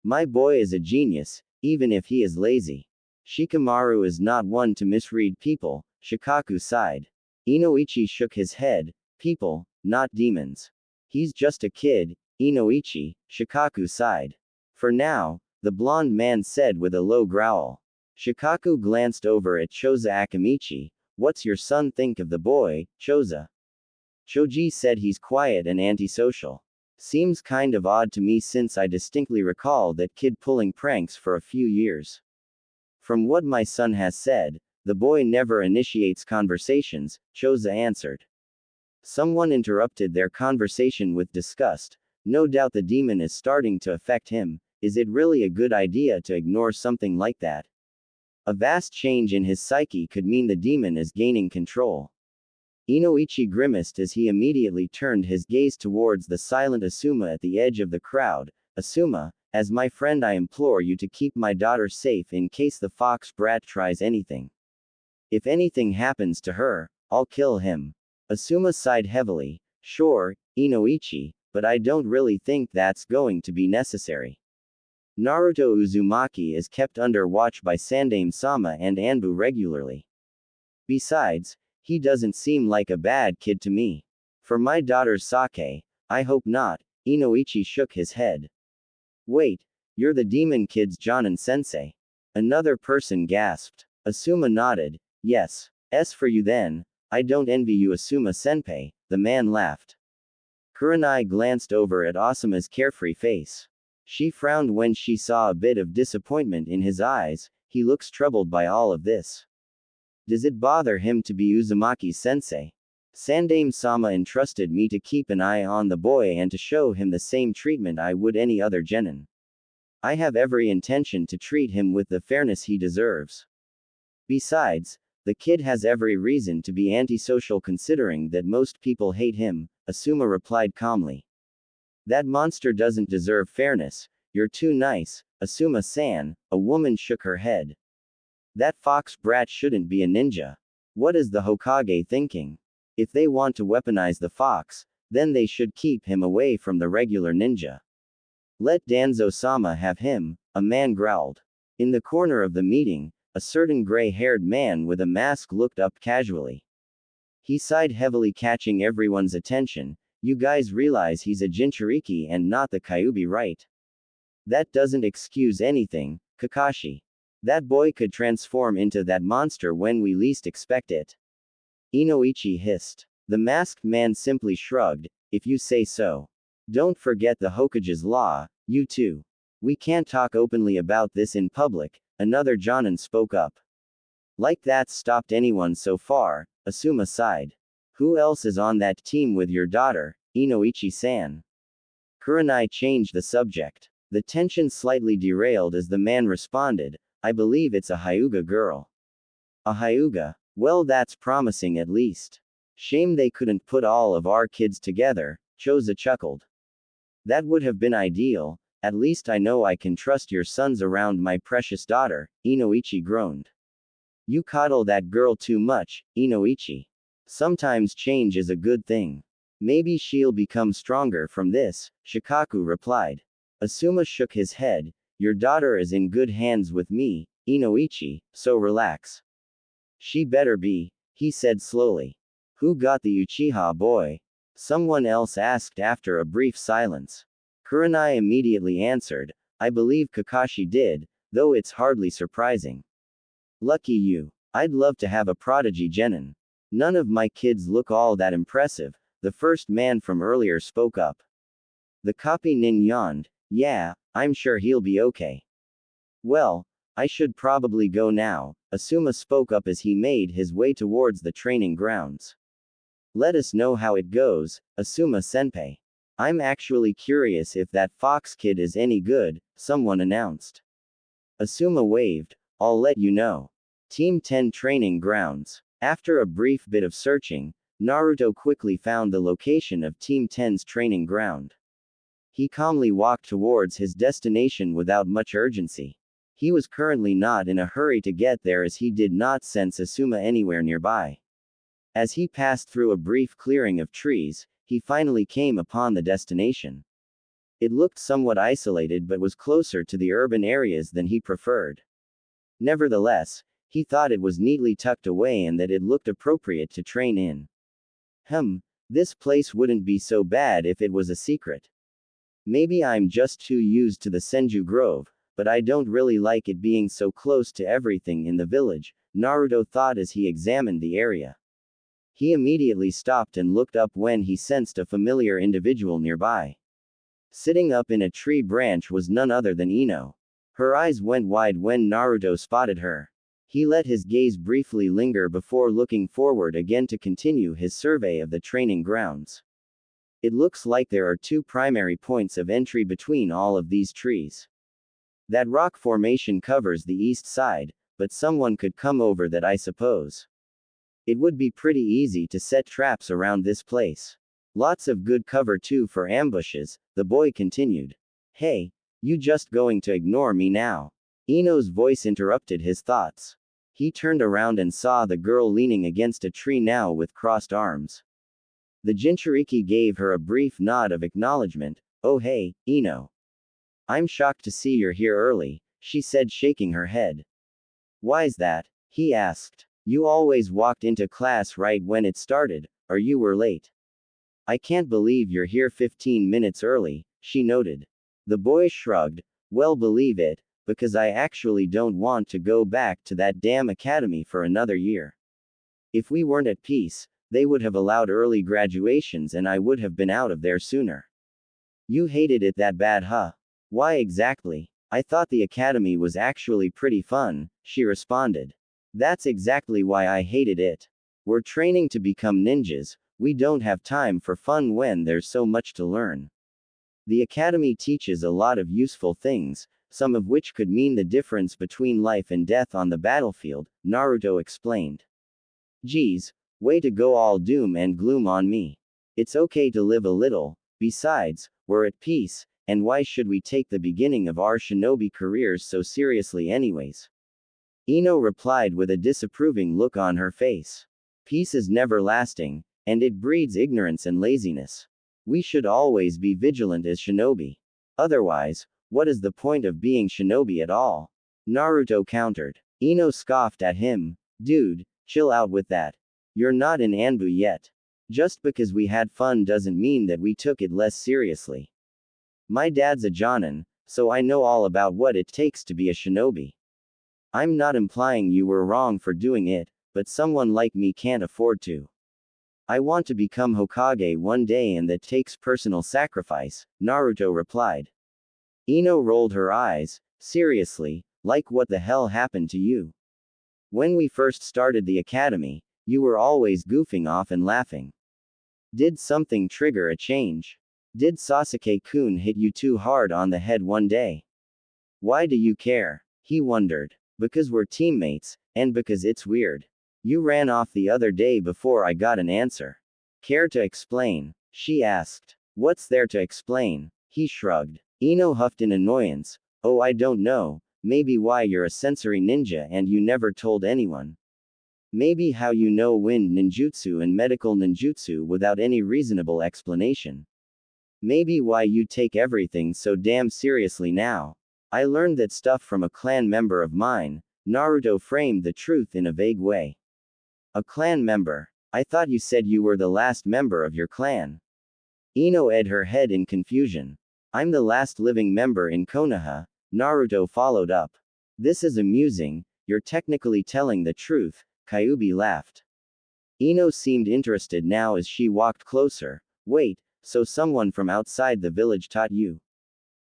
My boy is a genius, even if he is lazy. Shikamaru is not one to misread people, Shikaku sighed. Inoichi shook his head. People, not demons. He's just a kid, Inoichi, Shikaku sighed. For now, the blonde man said with a low growl. Shikaku glanced over at Choza Akamichi. What's your son think of the boy, Choza? Choji said he's quiet and antisocial. Seems kind of odd to me since I distinctly recall that kid pulling pranks for a few years. From what my son has said, the boy never initiates conversations, Choza answered. Someone interrupted their conversation with disgust. No doubt the demon is starting to affect him. Is it really a good idea to ignore something like that? A vast change in his psyche could mean the demon is gaining control. Inoichi grimaced as he immediately turned his gaze towards the silent Asuma at the edge of the crowd. Asuma, as my friend, I implore you to keep my daughter safe in case the fox brat tries anything. If anything happens to her, I'll kill him. Asuma sighed heavily. Sure, Inoichi, but I don't really think that's going to be necessary. Naruto Uzumaki is kept under watch by Sandaime-sama and Anbu regularly. Besides, he doesn't seem like a bad kid to me. For my daughter's sake, I hope not. Inoichi shook his head. Wait, you're the demon kid's Jonin sensei. Another person gasped. Asuma nodded. Yes. S for you then. I don't envy you, Asuma senpai, the man laughed. Kuranai glanced over at Asuma's carefree face. She frowned when she saw a bit of disappointment in his eyes. He looks troubled by all of this. Does it bother him to be Uzumaki's sensei? Sandaime-sama entrusted me to keep an eye on the boy and to show him the same treatment I would any other genin. I have every intention to treat him with the fairness he deserves. Besides, the kid has every reason to be antisocial considering that most people hate him, Asuma replied calmly. That monster doesn't deserve fairness. You're too nice, Asuma-san. A woman shook her head. That fox brat shouldn't be a ninja. What is the Hokage thinking? If they want to weaponize the fox, then they should keep him away from the regular ninja. Let Danzo-sama have him, a man growled. In the corner of the meeting, a certain gray-haired man with a mask looked up casually. He sighed heavily, catching everyone's attention. You guys realize he's a Jinchuriki and not the Kyuubi, right? That doesn't excuse anything, Kakashi. That boy could transform into that monster when we least expect it. Inoichi hissed. The masked man simply shrugged. If you say so. Don't forget the Hokage's law, you too. We can't talk openly about this in public, another Jonin spoke up. Like that's stopped anyone so far, Asuma sighed. Who else is on that team with your daughter, Inoichi-san? Kuranai changed the subject. The tension slightly derailed as the man responded, I believe it's a Hyuga girl. A Hyuga? Well, that's promising at least. Shame they couldn't put all of our kids together, Choza chuckled. That would have been ideal. At least I know I can trust your sons around my precious daughter, Inoichi groaned. You coddle that girl too much, Inoichi. Sometimes change is a good thing. Maybe she'll become stronger from this, Shikaku replied. Asuma shook his head. Your daughter is in good hands with me, Inoichi, so relax. She better be, he said slowly. Who got the Uchiha boy? Someone else asked after a brief silence. Kurenai immediately answered, I believe Kakashi did, though it's hardly surprising. Lucky you. I'd love to have a prodigy genin. None of my kids look all that impressive, the first man from earlier spoke up. The copy nin yawned, yeah, I'm sure he'll be okay. Well, I should probably go now, Asuma spoke up as he made his way towards the training grounds. Let us know how it goes, Asuma-senpai. I'm actually curious if that fox kid is any good, someone announced. Asuma waved, I'll let you know. Team 10 Training Grounds. After a brief bit of searching, Naruto quickly found the location of Team 10's training ground. He calmly walked towards his destination without much urgency. He was currently not in a hurry to get there as he did not sense Asuma anywhere nearby. As he passed through a brief clearing of trees, he finally came upon the destination. It looked somewhat isolated but was closer to the urban areas than he preferred. Nevertheless, he thought it was neatly tucked away and that it looked appropriate to train in. This place wouldn't be so bad if it was a secret. Maybe I'm just too used to the Senju Grove, but I don't really like it being so close to everything in the village, Naruto thought as he examined the area. He immediately stopped and looked up when he sensed a familiar individual nearby. Sitting up in a tree branch was none other than Ino. Her eyes went wide when Naruto spotted her. He let his gaze briefly linger before looking forward again to continue his survey of the training grounds. It looks like there are two primary points of entry between all of these trees. That rock formation covers the east side, but someone could come over that, I suppose. It would be pretty easy to set traps around this place. Lots of good cover too for ambushes, the boy continued. Hey, you just going to ignore me now? Ino's voice interrupted his thoughts. He turned around and saw the girl leaning against a tree now with crossed arms. The Jinchuriki gave her a brief nod of acknowledgement. Oh hey, Ino. I'm shocked to see you're here early, she said shaking her head. Why's that? He asked. You always walked into class right when it started, or you were late. I can't believe you're here 15 minutes early, she noted. The boy shrugged. Well, believe it, because I actually don't want to go back to that damn academy for another year. If we weren't at peace, they would have allowed early graduations and I would have been out of there sooner. You hated it that bad, huh? Why exactly? I thought the academy was actually pretty fun, she responded. That's exactly why I hated it. We're training to become ninjas, we don't have time for fun when there's so much to learn. The academy teaches a lot of useful things, some of which could mean the difference between life and death on the battlefield, Naruto explained. Geez, way to go all doom and gloom on me. It's okay to live a little, besides, we're at peace, and why should we take the beginning of our shinobi careers so seriously anyways? Ino replied with a disapproving look on her face. Peace is never lasting, and it breeds ignorance and laziness. We should always be vigilant as shinobi. Otherwise, what is the point of being shinobi at all? Naruto countered. Ino scoffed at him. Dude, chill out with that. You're not in Anbu yet. Just because we had fun doesn't mean that we took it less seriously. My dad's a jonin, so I know all about what it takes to be a shinobi. I'm not implying you were wrong for doing it, but someone like me can't afford to. I want to become Hokage one day and that takes personal sacrifice, Naruto replied. Ino rolled her eyes. Seriously, like what the hell happened to you? When we first started the academy, you were always goofing off and laughing. Did something trigger a change? Did Sasuke-kun hit you too hard on the head one day? Why do you care? He wondered. Because we're teammates, and because it's weird. You ran off the other day before I got an answer. Care to explain? She asked. What's there to explain? He shrugged. Ino huffed in annoyance. Oh, I don't know. Maybe why you're a sensory ninja and you never told anyone. Maybe how you know wind ninjutsu and medical ninjutsu without any reasonable explanation. Maybe why you take everything so damn seriously now. I learned that stuff from a clan member of mine. Naruto framed the truth in a vague way. A clan member? I thought you said you were the last member of your clan. Ino ed her head in confusion. I'm the last living member in Konoha, Naruto followed up. This is amusing, you're technically telling the truth, Kyuubi laughed. Ino seemed interested now as she walked closer. Wait, so someone from outside the village taught you?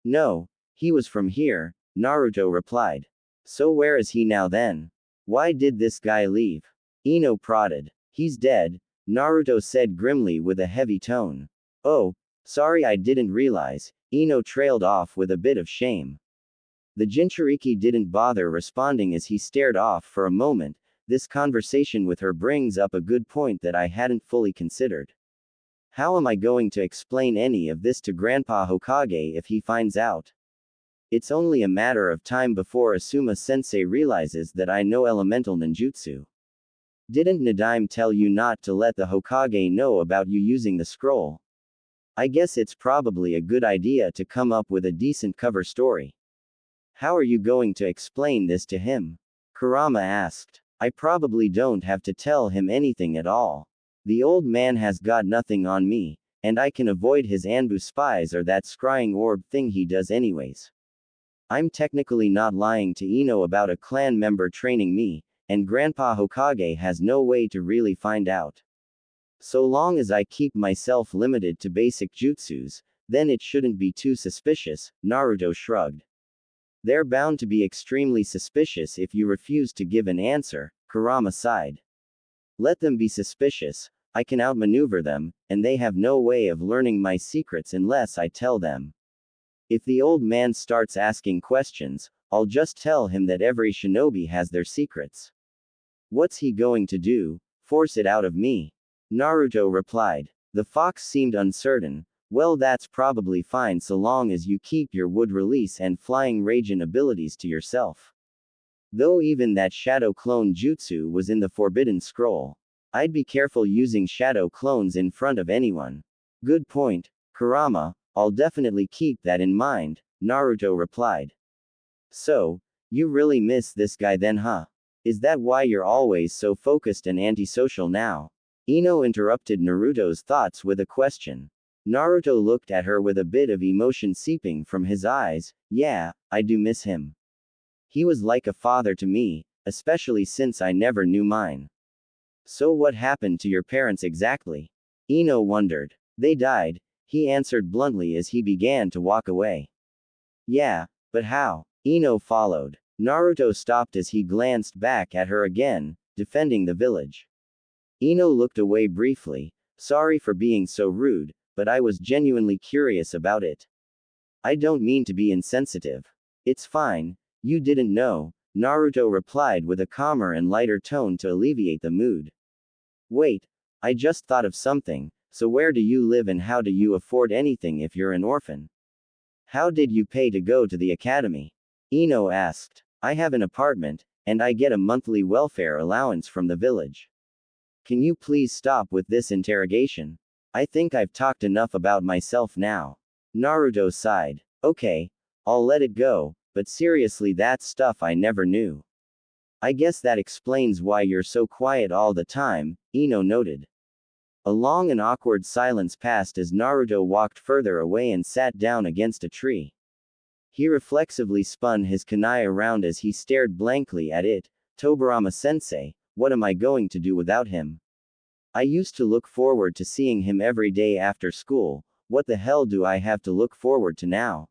No, he was from here, Naruto replied. So where is he now then? Why did this guy leave? Ino prodded. He's dead, Naruto said grimly with a heavy tone. Oh, sorry I didn't realize, Ino trailed off with a bit of shame. The Jinchuriki didn't bother responding as he stared off for a moment. This conversation with her brings up a good point that I hadn't fully considered. How am I going to explain any of this to Grandpa Hokage if he finds out? It's only a matter of time before Asuma-sensei realizes that I know elemental ninjutsu. Didn't Nadaime tell you not to let the Hokage know about you using the scroll? I guess it's probably a good idea to come up with a decent cover story. How are you going to explain this to him? Kurama asked. I probably don't have to tell him anything at all. The old man has got nothing on me, and I can avoid his Anbu spies or that scrying orb thing he does anyways. I'm technically not lying to Ino about a clan member training me, and Grandpa Hokage has no way to really find out. So long as I keep myself limited to basic jutsus, then it shouldn't be too suspicious, Naruto shrugged. They're bound to be extremely suspicious if you refuse to give an answer, Kurama sighed. Let them be suspicious, I can outmaneuver them, and they have no way of learning my secrets unless I tell them. If the old man starts asking questions, I'll just tell him that every shinobi has their secrets. What's he going to do? Force it out of me? Naruto replied. The fox seemed uncertain. Well, that's probably fine so long as you keep your wood release and flying Raijin abilities to yourself. Though even that shadow clone jutsu was in the forbidden scroll. I'd be careful using shadow clones in front of anyone. Good point, Kurama, I'll definitely keep that in mind, Naruto replied. So, you really miss this guy then, huh? Is that why you're always so focused and antisocial now? Ino interrupted Naruto's thoughts with a question. Naruto looked at her with a bit of emotion seeping from his eyes. Yeah, I do miss him. He was like a father to me, especially since I never knew mine. So what happened to your parents exactly? Ino wondered. They died, he answered bluntly as he began to walk away. Yeah, but how? Ino followed. Naruto stopped as he glanced back at her again, defending the village. Ino looked away briefly. Sorry for being so rude, but I was genuinely curious about it. I don't mean to be insensitive. It's fine, you didn't know, Naruto replied with a calmer and lighter tone to alleviate the mood. Wait, I just thought of something, so where do you live and how do you afford anything if you're an orphan? How did you pay to go to the academy? Ino asked. I have an apartment, and I get a monthly welfare allowance from the village. Can you please stop with this interrogation? I think I've talked enough about myself now. Naruto sighed. Okay, I'll let it go, but seriously, that's stuff I never knew. I guess that explains why you're so quiet all the time, Ino noted. A long and awkward silence passed as Naruto walked further away and sat down against a tree. He reflexively spun his kunai around as he stared blankly at it. Tobirama-sensei, what am I going to do without him? I used to look forward to seeing him every day after school, what the hell do I have to look forward to now?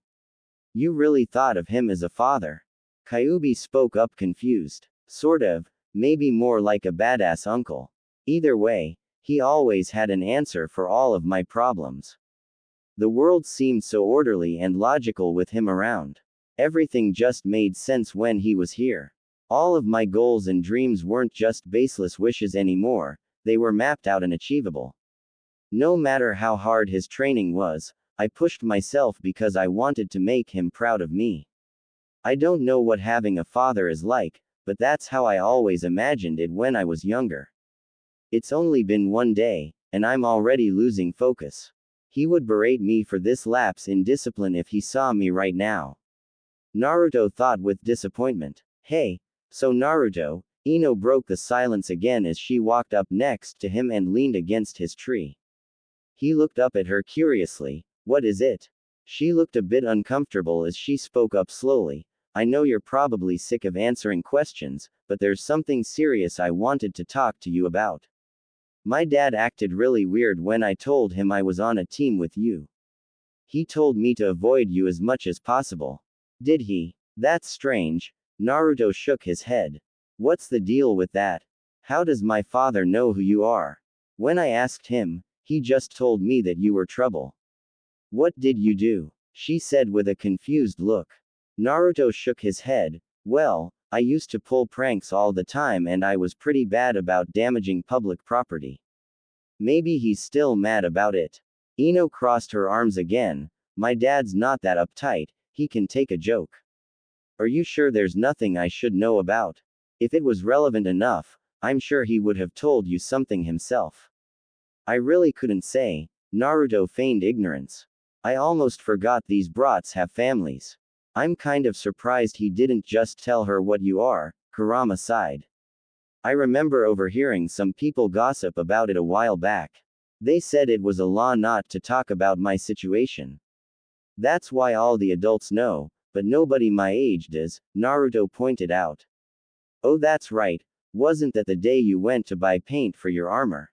You really thought of him as a father? Kyuubi spoke up confused. Sort of, maybe more like a badass uncle. Either way, he always had an answer for all of my problems. The world seemed so orderly and logical with him around. Everything just made sense when he was here. All of my goals and dreams weren't just baseless wishes anymore, they were mapped out and achievable. No matter how hard his training was, I pushed myself because I wanted to make him proud of me. I don't know what having a father is like, but that's how I always imagined it when I was younger. It's only been one day, and I'm already losing focus. He would berate me for this lapse in discipline if he saw me right now. Naruto thought with disappointment. Hey, so Naruto, Ino broke the silence again as she walked up next to him and leaned against his tree. He looked up at her curiously. What is it? She looked a bit uncomfortable as she spoke up slowly. I know you're probably sick of answering questions, but there's something serious I wanted to talk to you about. My dad acted really weird when I told him I was on a team with you. He told me to avoid you as much as possible. Did he? That's strange. Naruto shook his head. What's the deal with that? How does my father know who you are? When I asked him, he just told me that you were trouble. What did you do? She said with a confused look. Naruto shook his head. Well, I used to pull pranks all the time and I was pretty bad about damaging public property. Maybe he's still mad about it. Ino crossed her arms again. My dad's not that uptight, he can take a joke. Are you sure there's nothing I should know about? If it was relevant enough, I'm sure he would have told you something himself. I really couldn't say. Naruto feigned ignorance. I almost forgot these brats have families. I'm kind of surprised he didn't just tell her what you are, Kurama sighed. I remember overhearing some people gossip about it a while back. They said it was a law not to talk about my situation. That's why all the adults know, but nobody my age does, Naruto pointed out. Oh, that's right. Wasn't that the day you went to buy paint for your armor?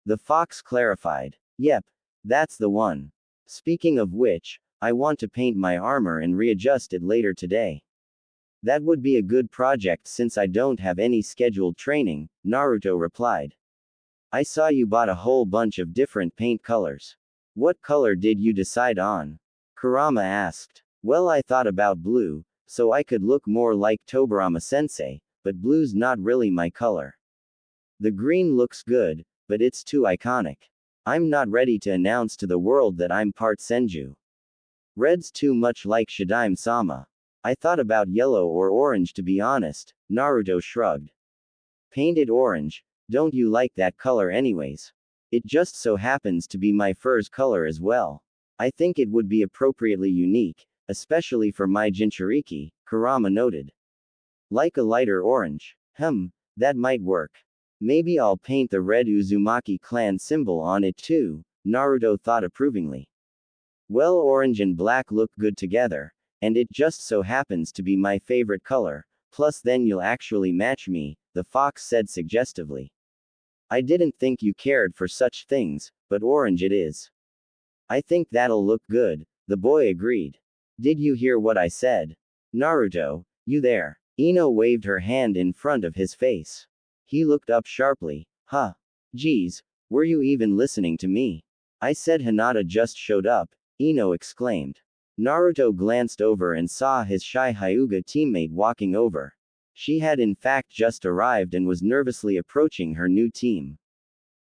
The fox clarified. Yep, that's the one. Speaking of which, I want to paint my armor and readjust it later today. That would be a good project since I don't have any scheduled training, Naruto replied. I saw you bought a whole bunch of different paint colors. What color did you decide on? Kurama asked. Well, I thought about blue, so I could look more like Tobirama-sensei, but blue's not really my color. The green looks good, but it's too iconic. I'm not ready to announce to the world that I'm part Senju. Red's too much like Shadaime-sama. I thought about yellow or orange to be honest, Naruto shrugged. Paint it orange, don't you like that color anyways? It just so happens to be my fur's color as well. I think it would be appropriately unique, especially for my Jinchuriki, Kurama noted. Like a lighter orange. That might work. Maybe I'll paint the red Uzumaki clan symbol on it too, Naruto thought approvingly. Well, orange and black look good together, and it just so happens to be my favorite color, plus then you'll actually match me, the fox said suggestively. I didn't think you cared for such things, but orange it is. I think that'll look good, the boy agreed. Did you hear what I said? Naruto, you there? Ino waved her hand in front of his face. He looked up sharply. Huh. Geez, were you even listening to me? I said Hinata just showed up, Ino exclaimed. Naruto glanced over and saw his shy Hyuga teammate walking over. She had in fact just arrived and was nervously approaching her new team.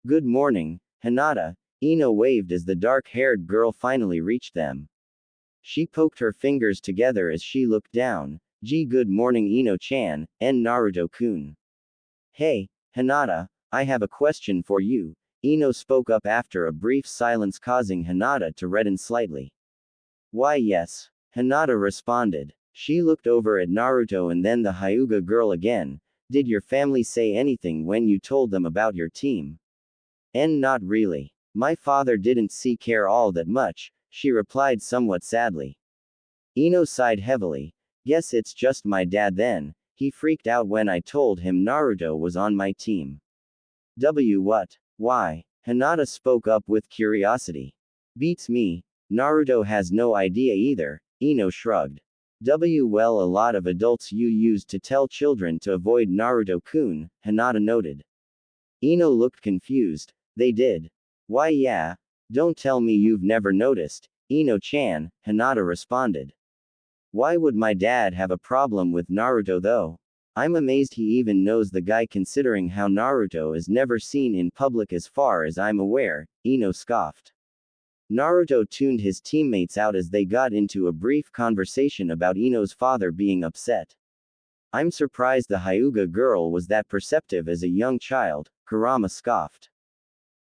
Good morning, Hinata, Ino waved as the dark-haired girl finally reached them. She poked her fingers together as she looked down. Good morning Ino-chan, and Naruto-kun. Hey, Hinata, I have a question for you, Ino spoke up after a brief silence causing Hinata to redden slightly. Why yes, Hinata responded. She looked over at Naruto and then the Hyuga girl again. Did your family say anything when you told them about your team? Not really. My father didn't care all that much, she replied somewhat sadly. Ino sighed heavily. Guess it's just my dad then. He freaked out when I told him Naruto was on my team. What? Why? Hinata spoke up with curiosity. Beats me. Naruto has no idea either, Ino shrugged. Well, a lot of adults you used to tell children to avoid Naruto-kun, Hinata noted. Ino looked confused. They did. Why yeah. Don't tell me you've never noticed, Ino-chan, Hinata responded. Why would my dad have a problem with Naruto though? I'm amazed he even knows the guy considering how Naruto is never seen in public as far as I'm aware, Ino scoffed. Naruto tuned his teammates out as they got into a brief conversation about Ino's father being upset. I'm surprised the Hyuga girl was that perceptive as a young child, Kurama scoffed.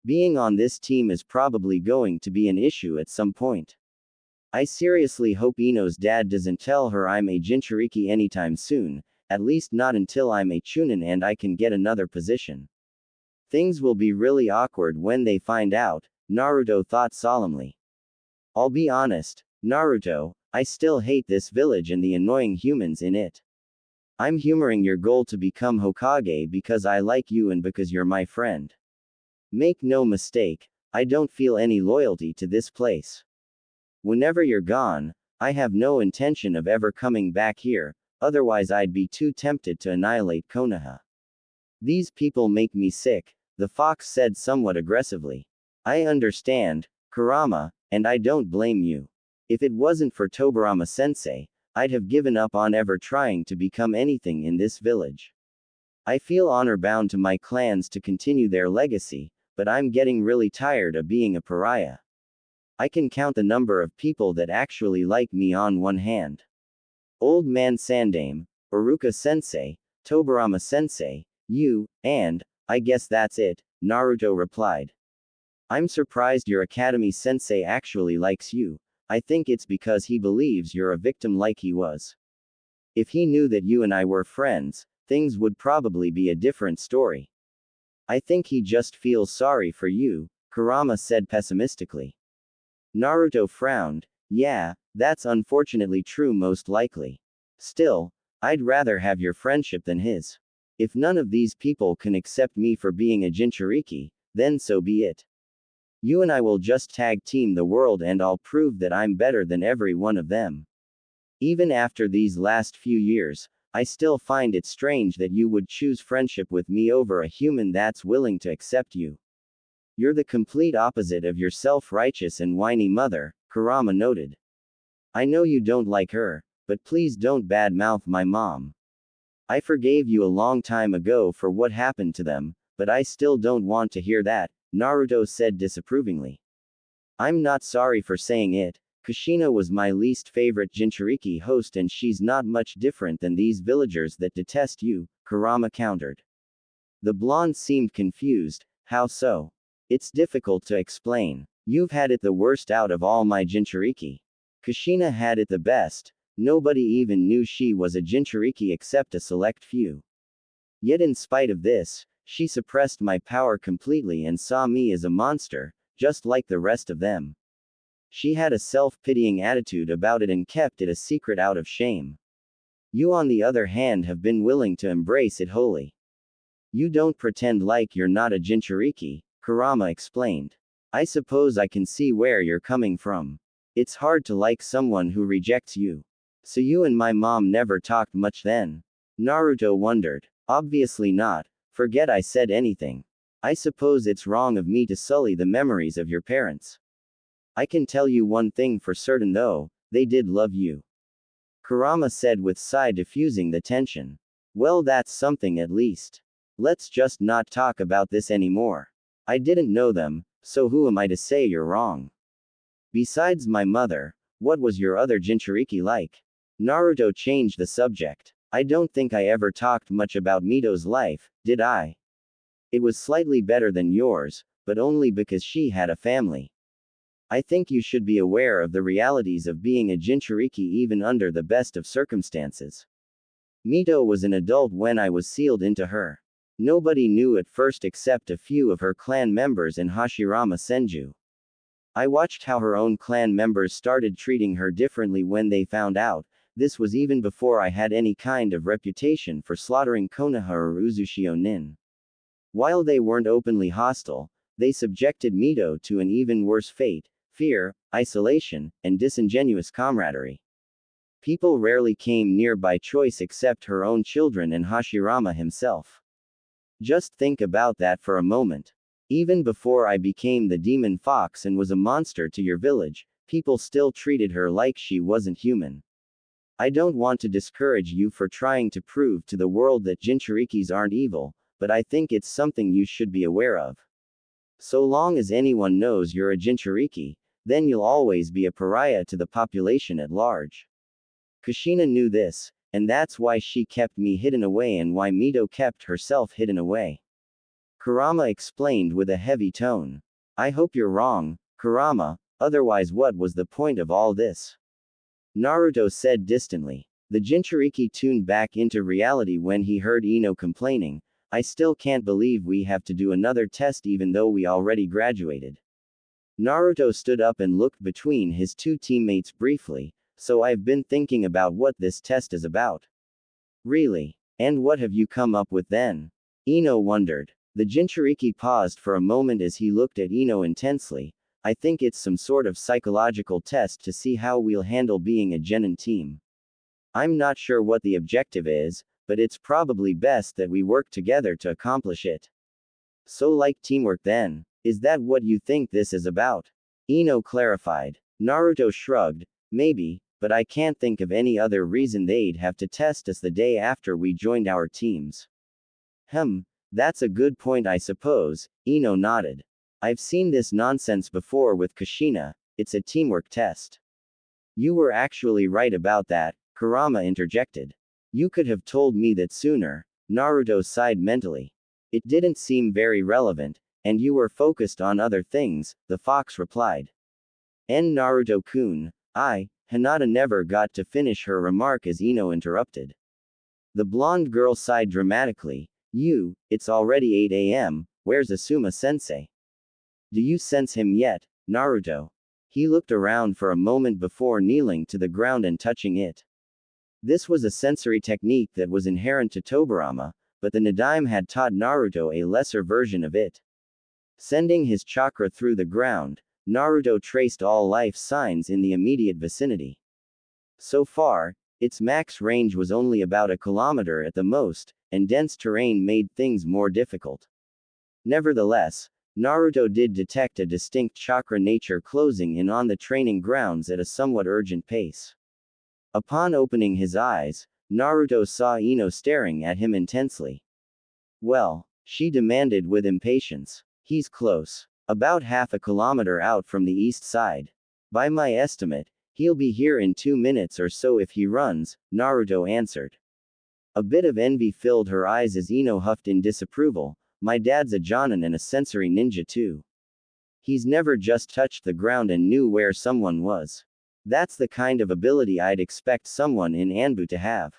Being on this team is probably going to be an issue at some point. I seriously hope Ino's dad doesn't tell her I'm a Jinchuriki anytime soon, at least not until I'm a Chunin and I can get another position. Things will be really awkward when they find out, Naruto thought solemnly. I'll be honest, Naruto, I still hate this village and the annoying humans in it. I'm humoring your goal to become Hokage because I like you and because you're my friend. Make no mistake, I don't feel any loyalty to this place. Whenever you're gone, I have no intention of ever coming back here, otherwise I'd be too tempted to annihilate Konoha. These people make me sick, the fox said somewhat aggressively. I understand, Kurama, and I don't blame you. If it wasn't for Tobirama-sensei, I'd have given up on ever trying to become anything in this village. I feel honor-bound to my clans to continue their legacy, but I'm getting really tired of being a pariah. I can count the number of people that actually like me on one hand. Old Man Sandame, Iruka-sensei, Tobirama-sensei, you, and, I guess that's it, Naruto replied. I'm surprised your academy-sensei actually likes you. I think it's because he believes you're a victim like he was. If he knew that you and I were friends, things would probably be a different story. I think he just feels sorry for you, Kurama said pessimistically. Naruto frowned. Yeah, that's unfortunately true most likely. Still, I'd rather have your friendship than his. If none of these people can accept me for being a Jinchuriki, then so be it. You and I will just tag team the world and I'll prove that I'm better than every one of them. Even after these last few years, I still find it strange that you would choose friendship with me over a human that's willing to accept you. You're the complete opposite of your self-righteous and whiny mother, Kurama noted. I know you don't like her, but please don't badmouth my mom. I forgave you a long time ago for what happened to them, but I still don't want to hear that, Naruto said disapprovingly. I'm not sorry for saying it. Kushina was my least favorite Jinchuriki host and she's not much different than these villagers that detest you, Kurama countered. The blonde seemed confused. How so? It's difficult to explain. You've had it the worst out of all my Jinchuriki. Kushina had it the best. Nobody even knew she was a Jinchuriki except a select few. Yet in spite of this, she suppressed my power completely and saw me as a monster, just like the rest of them. She had a self-pitying attitude about it and kept it a secret out of shame. You on the other hand have been willing to embrace it wholly. You don't pretend like you're not a Jinchuriki, Kurama explained. I suppose I can see where you're coming from. It's hard to like someone who rejects you. So you and my mom never talked much then? Naruto wondered. Obviously not. Forget I said anything. I suppose it's wrong of me to sully the memories of your parents. I can tell you one thing for certain though, they did love you. Kurama said with sigh diffusing the tension. Well, that's something at least. Let's just not talk about this anymore. I didn't know them, so who am I to say you're wrong? Besides my mother, what was your other Jinchuriki like? Naruto changed the subject. I don't think I ever talked much about Mito's life, did I? It was slightly better than yours, but only because she had a family. I think you should be aware of the realities of being a Jinchuriki even under the best of circumstances. Mito was an adult when I was sealed into her. Nobody knew at first except a few of her clan members in Hashirama Senju. I watched how her own clan members started treating her differently when they found out. This was even before I had any kind of reputation for slaughtering Konoha or Uzushio Nin. While they weren't openly hostile, they subjected Mito to an even worse fate, fear, isolation, and disingenuous camaraderie. People rarely came near by choice except her own children and Hashirama himself. Just think about that for a moment. Even before I became the demon fox and was a monster to your village, people still treated her like she wasn't human. I don't want to discourage you for trying to prove to the world that Jinchurikis aren't evil, but I think it's something you should be aware of. So long as anyone knows you're a Jinchuriki, then you'll always be a pariah to the population at large. Kushina knew this, and that's why she kept me hidden away and why Mito kept herself hidden away. Kurama explained with a heavy tone. I hope you're wrong, Kurama, otherwise what was the point of all this? Naruto said distantly. The Jinchuriki tuned back into reality when he heard Ino complaining, I still can't believe we have to do another test even though we already graduated. Naruto stood up and looked between his two teammates briefly, so I've been thinking about what this test is about. Really? And what have you come up with then? Ino wondered. The Jinchuriki paused for a moment as he looked at Ino intensely. I think it's some sort of psychological test to see how we'll handle being a genin team. I'm not sure what the objective is, but it's probably best that we work together to accomplish it. So like teamwork then, is that what you think this is about? Ino clarified. Naruto shrugged, maybe, but I can't think of any other reason they'd have to test us the day after we joined our teams. That's a good point I suppose, Ino nodded. I've seen this nonsense before with Kushina, it's a teamwork test. You were actually right about that, Kurama interjected. You could have told me that sooner, Naruto sighed mentally. It didn't seem very relevant, and you were focused on other things, the fox replied. Naruto-kun, Hinata never got to finish her remark as Ino interrupted. The blonde girl sighed dramatically. It's already 8 a.m., where's Asuma-sensei? Do you sense him yet, Naruto? He looked around for a moment before kneeling to the ground and touching it. This was a sensory technique that was inherent to Tobirama, but the Nadaime had taught Naruto a lesser version of it. Sending his chakra through the ground, Naruto traced all life signs in the immediate vicinity. So far, its max range was only about a kilometer at the most, and dense terrain made things more difficult. Nevertheless, Naruto did detect a distinct chakra nature closing in on the training grounds at a somewhat urgent pace. Upon opening his eyes, Naruto saw Ino staring at him intensely. Well, she demanded with impatience. He's close. About half a kilometer out from the east side. By my estimate, he'll be here in 2 minutes or so if he runs, Naruto answered. A bit of envy filled her eyes as Ino huffed in disapproval. My dad's a jonin and a sensory ninja too. He's never just touched the ground and knew where someone was. That's the kind of ability I'd expect someone in Anbu to have.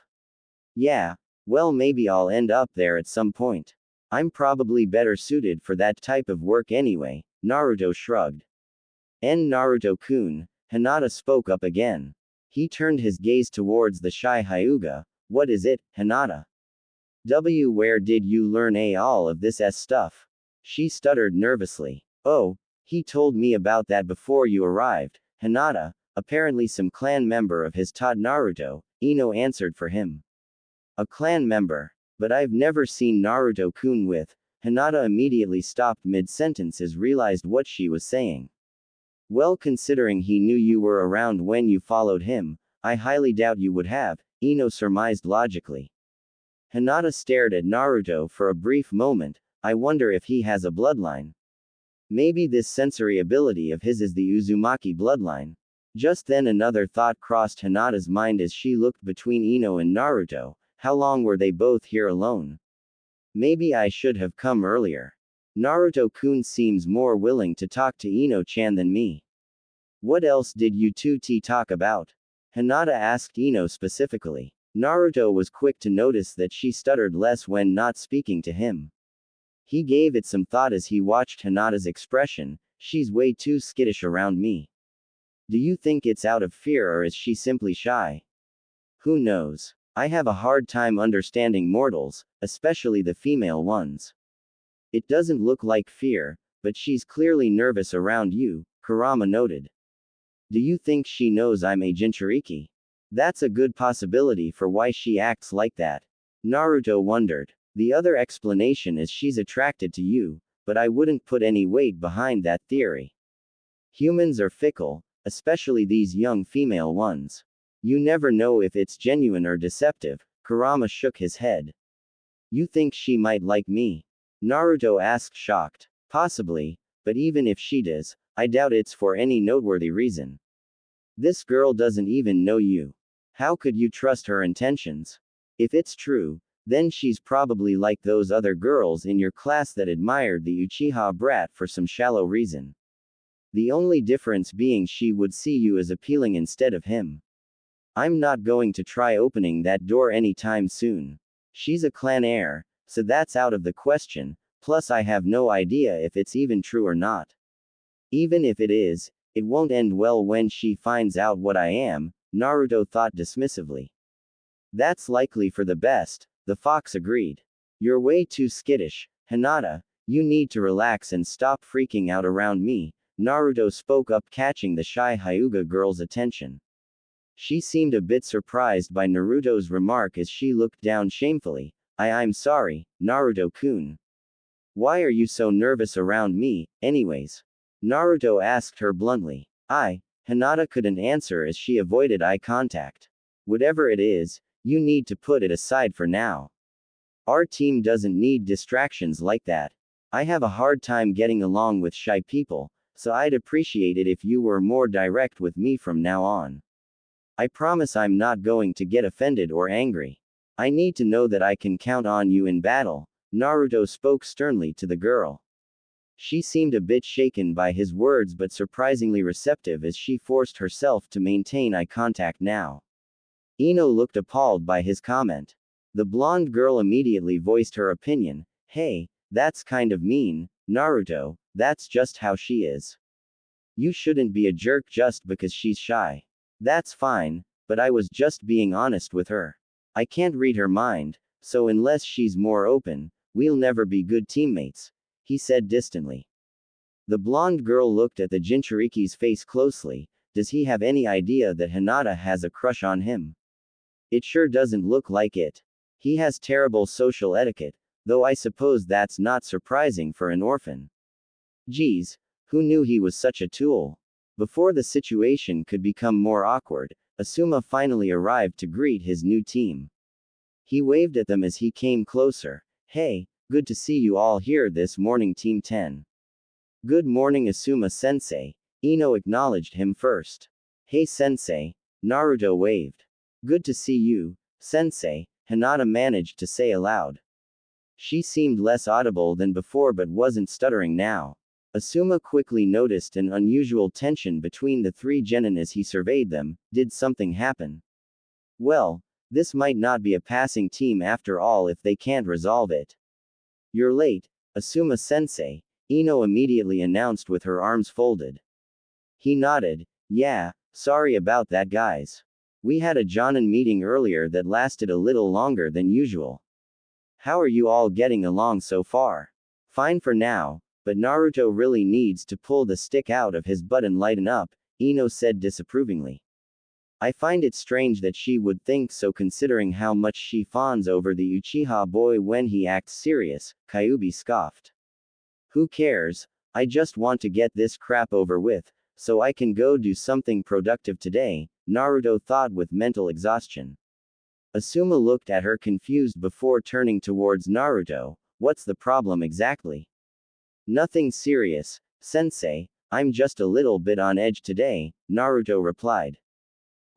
Yeah, well maybe I'll end up there at some point. I'm probably better suited for that type of work anyway, Naruto shrugged. Naruto-kun, Hinata spoke up again. He turned his gaze towards the shy Hyuga. What is it, Hinata? Where did you learn all of this stuff? She stuttered nervously. Oh, he told me about that before you arrived, Hinata, apparently some clan member of his taught Naruto, Ino answered for him. A clan member? But I've never seen Naruto-kun with. Hinata immediately stopped mid-sentence as realized what she was saying. Well, considering he knew you were around when you followed him, I highly doubt you would have, Ino surmised logically. Hinata stared at Naruto for a brief moment. I wonder if he has a bloodline. Maybe this sensory ability of his is the Uzumaki bloodline. Just then another thought crossed Hinata's mind as she looked between Ino and Naruto. How long were they both here alone? Maybe I should have come earlier. Naruto-kun seems more willing to talk to Ino-chan than me. What else did you two talk about? Hinata asked Ino specifically. Naruto was quick to notice that she stuttered less when not speaking to him. He gave it some thought as he watched Hinata's expression. She's way too skittish around me. Do you think it's out of fear or is she simply shy? Who knows? I have a hard time understanding mortals, especially the female ones. It doesn't look like fear, but she's clearly nervous around you, Kurama noted. Do you think she knows I'm a Jinchuriki? That's a good possibility for why she acts like that. Naruto wondered. The other explanation is she's attracted to you, but I wouldn't put any weight behind that theory. Humans are fickle, especially these young female ones. You never know if it's genuine or deceptive. Kurama shook his head. You think she might like me? Naruto asked, shocked. Possibly, but even if she does, I doubt it's for any noteworthy reason. This girl doesn't even know you. How could you trust her intentions? If it's true, then she's probably like those other girls in your class that admired the Uchiha brat for some shallow reason. The only difference being she would see you as appealing instead of him. I'm not going to try opening that door anytime soon. She's a clan heir, so that's out of the question, plus I have no idea if it's even true or not. Even if it is, it won't end well when she finds out what I am, Naruto thought dismissively. That's likely for the best, the fox agreed. You're way too skittish, Hinata, you need to relax and stop freaking out around me, Naruto spoke up, catching the shy Hyuga girl's attention. She seemed a bit surprised by Naruto's remark as she looked down shamefully. I'm sorry, Naruto-kun. Why are you so nervous around me, anyways? Naruto asked her bluntly. Hinata couldn't answer as she avoided eye contact. Whatever it is, you need to put it aside for now. Our team doesn't need distractions like that. I have a hard time getting along with shy people, so I'd appreciate it if you were more direct with me from now on. I promise I'm not going to get offended or angry. I need to know that I can count on you in battle, Naruto spoke sternly to the girl. She seemed a bit shaken by his words but surprisingly receptive as she forced herself to maintain eye contact now. Ino looked appalled by his comment. The blonde girl immediately voiced her opinion. Hey, that's kind of mean, Naruto, that's just how she is. You shouldn't be a jerk just because she's shy. That's fine, but I was just being honest with her. I can't read her mind, so unless she's more open, we'll never be good teammates, he said distantly. The blonde girl looked at the Jinchuriki's face closely. Does he have any idea that Hinata has a crush on him? It sure doesn't look like it. He has terrible social etiquette, though I suppose that's not surprising for an orphan. Geez, who knew he was such a tool? Before the situation could become more awkward, Asuma finally arrived to greet his new team. He waved at them as he came closer. Hey, good to see you all here this morning, Team 10. Good morning, Asuma-sensei. Ino acknowledged him first. Hey sensei, Naruto waved. Good to see you, sensei, Hinata managed to say aloud. She seemed less audible than before but wasn't stuttering now. Asuma quickly noticed an unusual tension between the three genin as he surveyed them. Did something happen? Well, this might not be a passing team after all if they can't resolve it. You're late, Asuma-sensei, Ino immediately announced with her arms folded. He nodded. Yeah, sorry about that guys. We had a Jonin meeting earlier that lasted a little longer than usual. How are you all getting along so far? Fine for now, but Naruto really needs to pull the stick out of his butt and lighten up, Ino said disapprovingly. I find it strange that she would think so considering how much she fawns over the Uchiha boy when he acts serious, Kyuubi scoffed. Who cares? I just want to get this crap over with, so I can go do something productive today, Naruto thought with mental exhaustion. Asuma looked at her confused before turning towards Naruto. What's the problem exactly? Nothing serious, sensei, I'm just a little bit on edge today, Naruto replied.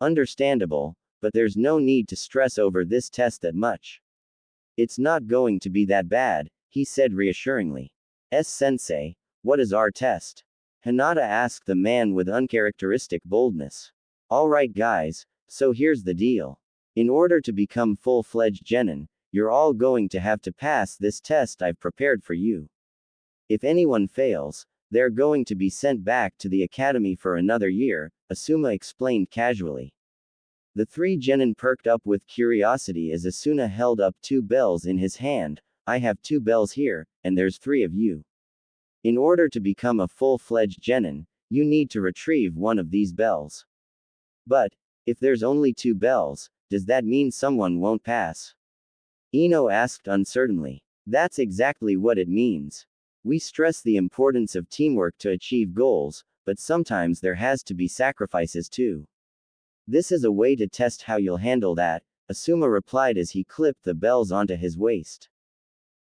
Understandable, but there's no need to stress over this test that much. It's not going to be that bad, he said reassuringly. Sensei, what is our test? Hinata asked the man with uncharacteristic boldness. Alright guys, so here's the deal. In order to become full-fledged genin, you're all going to have to pass this test I've prepared for you. If anyone fails, they're going to be sent back to the academy for another year, Asuma explained casually. The three genin perked up with curiosity as Asuna held up 2 bells in his hand. I have 2 bells here, and there's 3 of you. In order to become a full-fledged genin, you need to retrieve one of these bells. But, if there's only 2 bells, does that mean someone won't pass? Ino asked uncertainly. That's exactly what it means. We stress the importance of teamwork to achieve goals, but sometimes there has to be sacrifices too. This is a way to test how you'll handle that, Asuma replied as he clipped the bells onto his waist.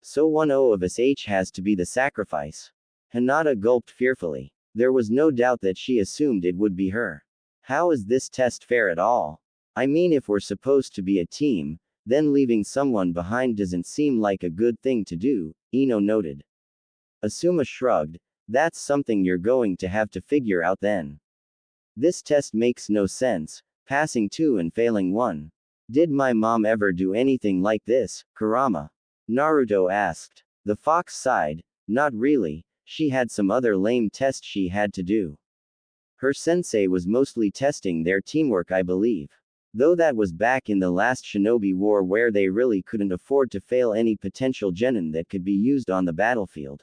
So 1-0 of us has to be the sacrifice. Hinata gulped fearfully. There was no doubt that she assumed it would be her. How is this test fair at all? I mean, if we're supposed to be a team, then leaving someone behind doesn't seem like a good thing to do, Ino noted. Asuma shrugged. That's something you're going to have to figure out then. This test makes no sense, passing 2 and failing 1. Did my mom ever do anything like this, Kurama? Naruto asked. The fox sighed. Not really, she had some other lame tests she had to do. Her sensei was mostly testing their teamwork, I believe. Though that was back in the last Shinobi War where they really couldn't afford to fail any potential genin that could be used on the battlefield.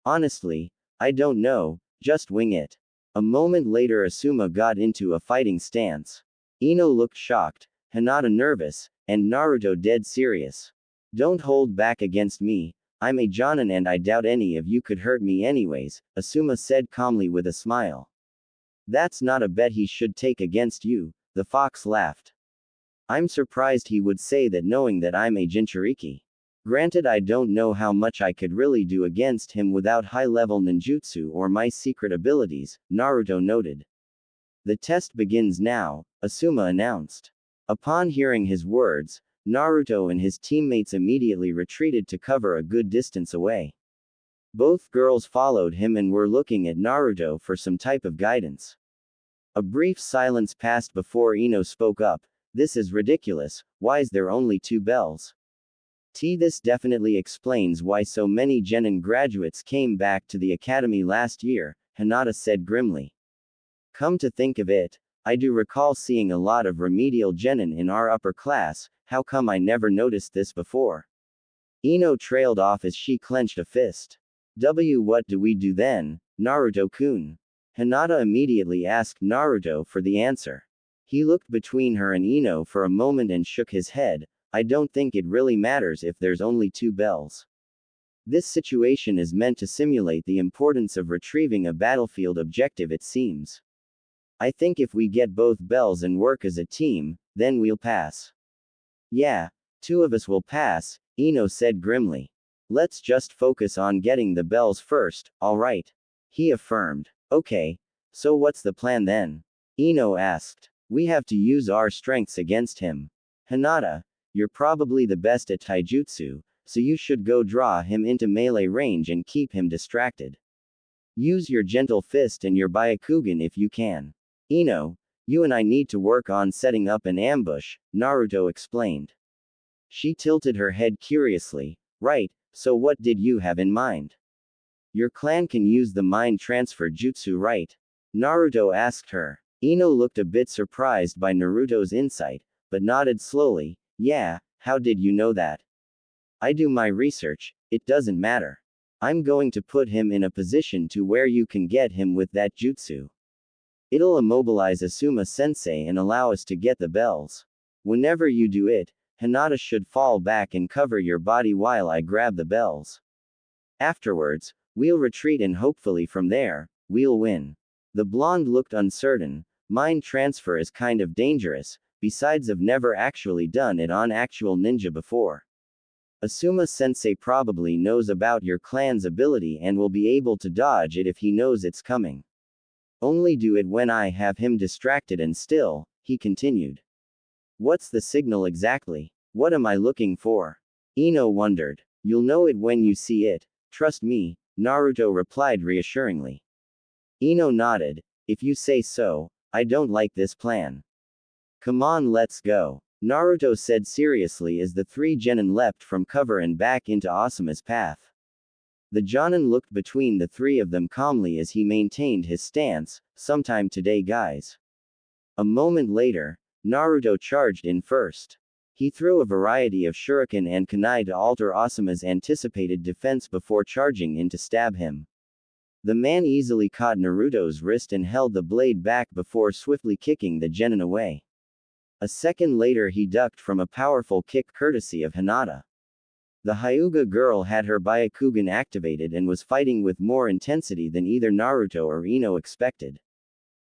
Honestly, I don't know, just wing it. A moment later Asuma got into a fighting stance. Ino looked shocked, Hinata nervous, and Naruto dead serious. Don't hold back against me, I'm a jonin and I doubt any of you could hurt me anyways, Asuma said calmly with a smile. That's not a bet he should take against you, the fox laughed. I'm surprised he would say that knowing that I'm a Jinchuriki. Granted, I don't know how much I could really do against him without high-level ninjutsu or my secret abilities, Naruto noted. The test begins now, Asuma announced. Upon hearing his words, Naruto and his teammates immediately retreated to cover a good distance away. Both girls followed him and were looking at Naruto for some type of guidance. A brief silence passed before Ino spoke up. This is ridiculous, why's there only 2 bells? This definitely explains why so many genin graduates came back to the academy last year, Hinata said grimly. Come to think of it, I do recall seeing a lot of remedial genin in our upper class, how come I never noticed this before? Ino trailed off as she clenched a fist. What do we do then, Naruto-kun? Hinata immediately asked Naruto for the answer. He looked between her and Ino for a moment and shook his head. I don't think it really matters if there's only 2 bells. This situation is meant to simulate the importance of retrieving a battlefield objective, it seems. I think if we get both bells and work as a team, then we'll pass. Yeah, 2 of us will pass, Ino said grimly. Let's just focus on getting the bells first, alright? He affirmed. Okay, so what's the plan then? Ino asked. We have to use our strengths against him. Hinata, you're probably the best at taijutsu, so you should go draw him into melee range and keep him distracted. Use your gentle fist and your Byakugan if you can. Ino, you and I need to work on setting up an ambush, Naruto explained. She tilted her head curiously. Right, so what did you have in mind? Your clan can use the mind transfer jutsu, right? Naruto asked her. Ino looked a bit surprised by Naruto's insight, but nodded slowly. Yeah, how did you know that? I do my research, it doesn't matter. I'm going to put him in a position to where you can get him with that jutsu. It'll immobilize Asuma sensei and allow us to get the bells. Whenever you do it, Hinata should fall back and cover your body while I grab the bells. Afterwards, we'll retreat and hopefully from there, we'll win. The blonde looked uncertain. Mind transfer is kind of dangerous, besides I've never actually done it on actual ninja before. Asuma sensei probably knows about your clan's ability and will be able to dodge it if he knows it's coming. Only do it when I have him distracted and still, he continued. What's the signal exactly? What am I looking for? Ino wondered. You'll know it when you see it. Trust me, Naruto replied reassuringly. Ino nodded. If you say so, I don't like this plan. Come on, let's go, Naruto said seriously as the 3 genin leapt from cover and back into Asuma's path. The Jonin looked between the 3 of them calmly as he maintained his stance. Sometime today, guys. A moment later, Naruto charged in first. He threw a variety of shuriken and kunai to alter Asuma's anticipated defense before charging in to stab him. The man easily caught Naruto's wrist and held the blade back before swiftly kicking the genin away. A second later he ducked from a powerful kick courtesy of Hinata. The Hyuga girl had her Byakugan activated and was fighting with more intensity than either Naruto or Ino expected.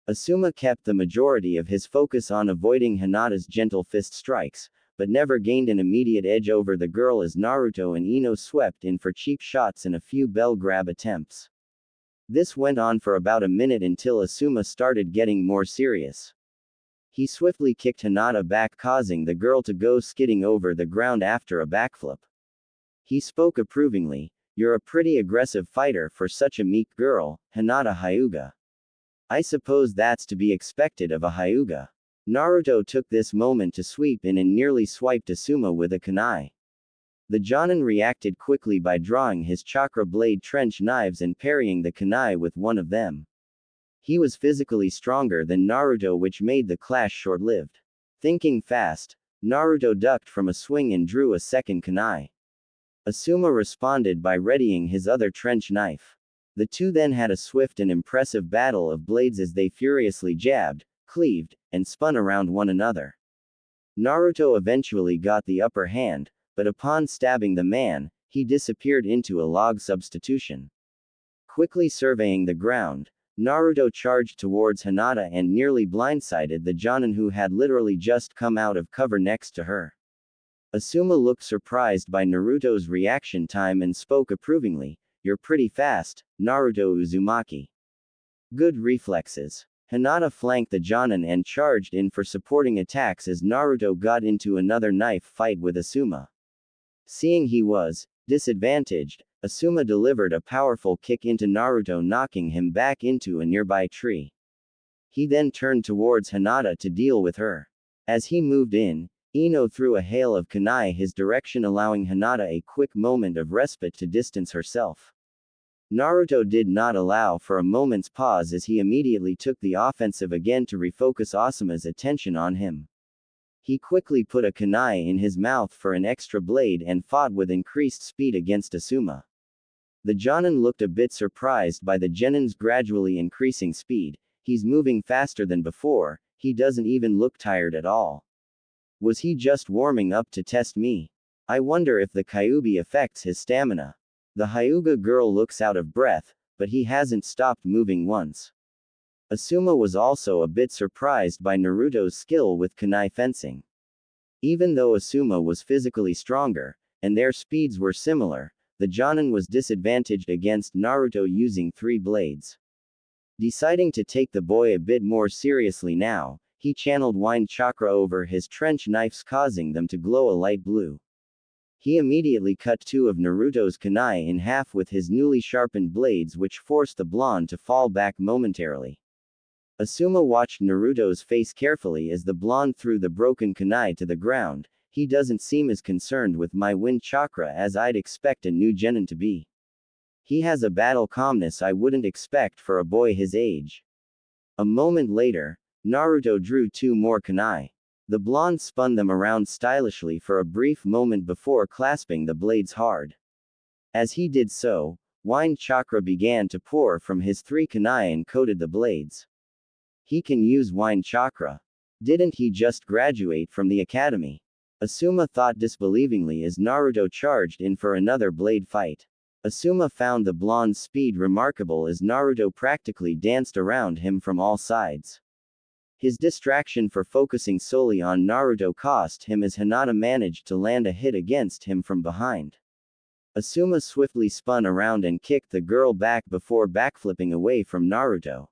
Asuma kept the majority of his focus on avoiding Hinata's gentle fist strikes, but never gained an immediate edge over the girl as Naruto and Ino swept in for cheap shots and a few bell grab attempts. This went on for about a minute until Asuma started getting more serious. He swiftly kicked Hinata back, causing the girl to go skidding over the ground after a backflip. He spoke approvingly, "You're a pretty aggressive fighter for such a meek girl, Hinata Hyuga. I suppose that's to be expected of a Hyuga." Naruto took this moment to sweep in and nearly swiped Asuma with a kunai. The Jonin reacted quickly by drawing his chakra blade trench knives and parrying the kunai with one of them. He was physically stronger than Naruto, which made the clash short-lived. Thinking fast, Naruto ducked from a swing and drew a second kunai. Asuma responded by readying his other trench knife. The two then had a swift and impressive battle of blades as they furiously jabbed, cleaved, and spun around one another. Naruto eventually got the upper hand, but upon stabbing the man, he disappeared into a log substitution. Quickly surveying the ground, Naruto charged towards Hinata and nearly blindsided the Jonin who had literally just come out of cover next to her. Asuma looked surprised by Naruto's reaction time and spoke approvingly, "You're pretty fast, Naruto Uzumaki. Good reflexes." Hinata flanked the Jonin and charged in for supporting attacks as Naruto got into another knife fight with Asuma. Seeing he was disadvantaged, Asuma delivered a powerful kick into Naruto, knocking him back into a nearby tree. He then turned towards Hinata to deal with her. As he moved in, Ino threw a hail of kunai his direction, allowing Hinata a quick moment of respite to distance herself. Naruto did not allow for a moment's pause as he immediately took the offensive again to refocus Asuma's attention on him. He quickly put a kunai in his mouth for an extra blade and fought with increased speed against Asuma. The Jonin looked a bit surprised by the genin's gradually increasing speed. "He's moving faster than before, he doesn't even look tired at all. Was he just warming up to test me? I wonder if the Kyuubi affects his stamina." The Hyuga girl looks out of breath, but he hasn't stopped moving once. Asuma was also a bit surprised by Naruto's skill with kunai fencing. Even though Asuma was physically stronger, and their speeds were similar, the Jonin was disadvantaged against Naruto using 3 blades. Deciding to take the boy a bit more seriously now, he channeled wind chakra over his trench knives, causing them to glow a light blue. He immediately cut 2 of Naruto's kunai in half with his newly sharpened blades, which forced the blonde to fall back momentarily. Asuma watched Naruto's face carefully as the blonde threw the broken kunai to the ground. "He doesn't seem as concerned with my wind chakra as I'd expect a new genin to be. He has a battle calmness I wouldn't expect for a boy his age." A moment later, Naruto drew 2 more kunai. The blonde spun them around stylishly for a brief moment before clasping the blades hard. As he did so, wind chakra began to pour from his 3 kunai and coated the blades. He can use wind chakra. Didn't he just graduate from the academy? Asuma thought disbelievingly as Naruto charged in for another blade fight. Asuma found the blonde's speed remarkable as Naruto practically danced around him from all sides. His distraction for focusing solely on Naruto cost him as Hinata managed to land a hit against him from behind. Asuma swiftly spun around and kicked the girl back before backflipping away from Naruto.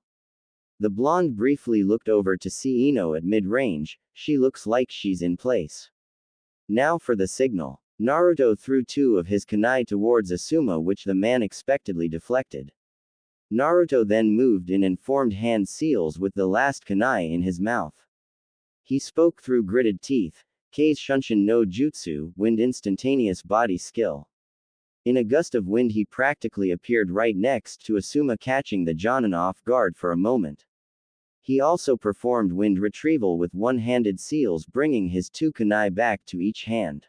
The blonde briefly looked over to see Ino at mid-range. "She looks like she's in place. Now for the signal." Naruto threw 2 of his kunai towards Asuma, which the man expectedly deflected. Naruto then moved in and formed hand seals with the last kunai in his mouth. He spoke through gritted teeth, "Kei's Shunshin no Jutsu, wind instantaneous body skill." In a gust of wind he practically appeared right next to Asuma, catching the Jonin off guard for a moment. He also performed wind retrieval with one-handed seals, bringing his 2 kunai back to each hand.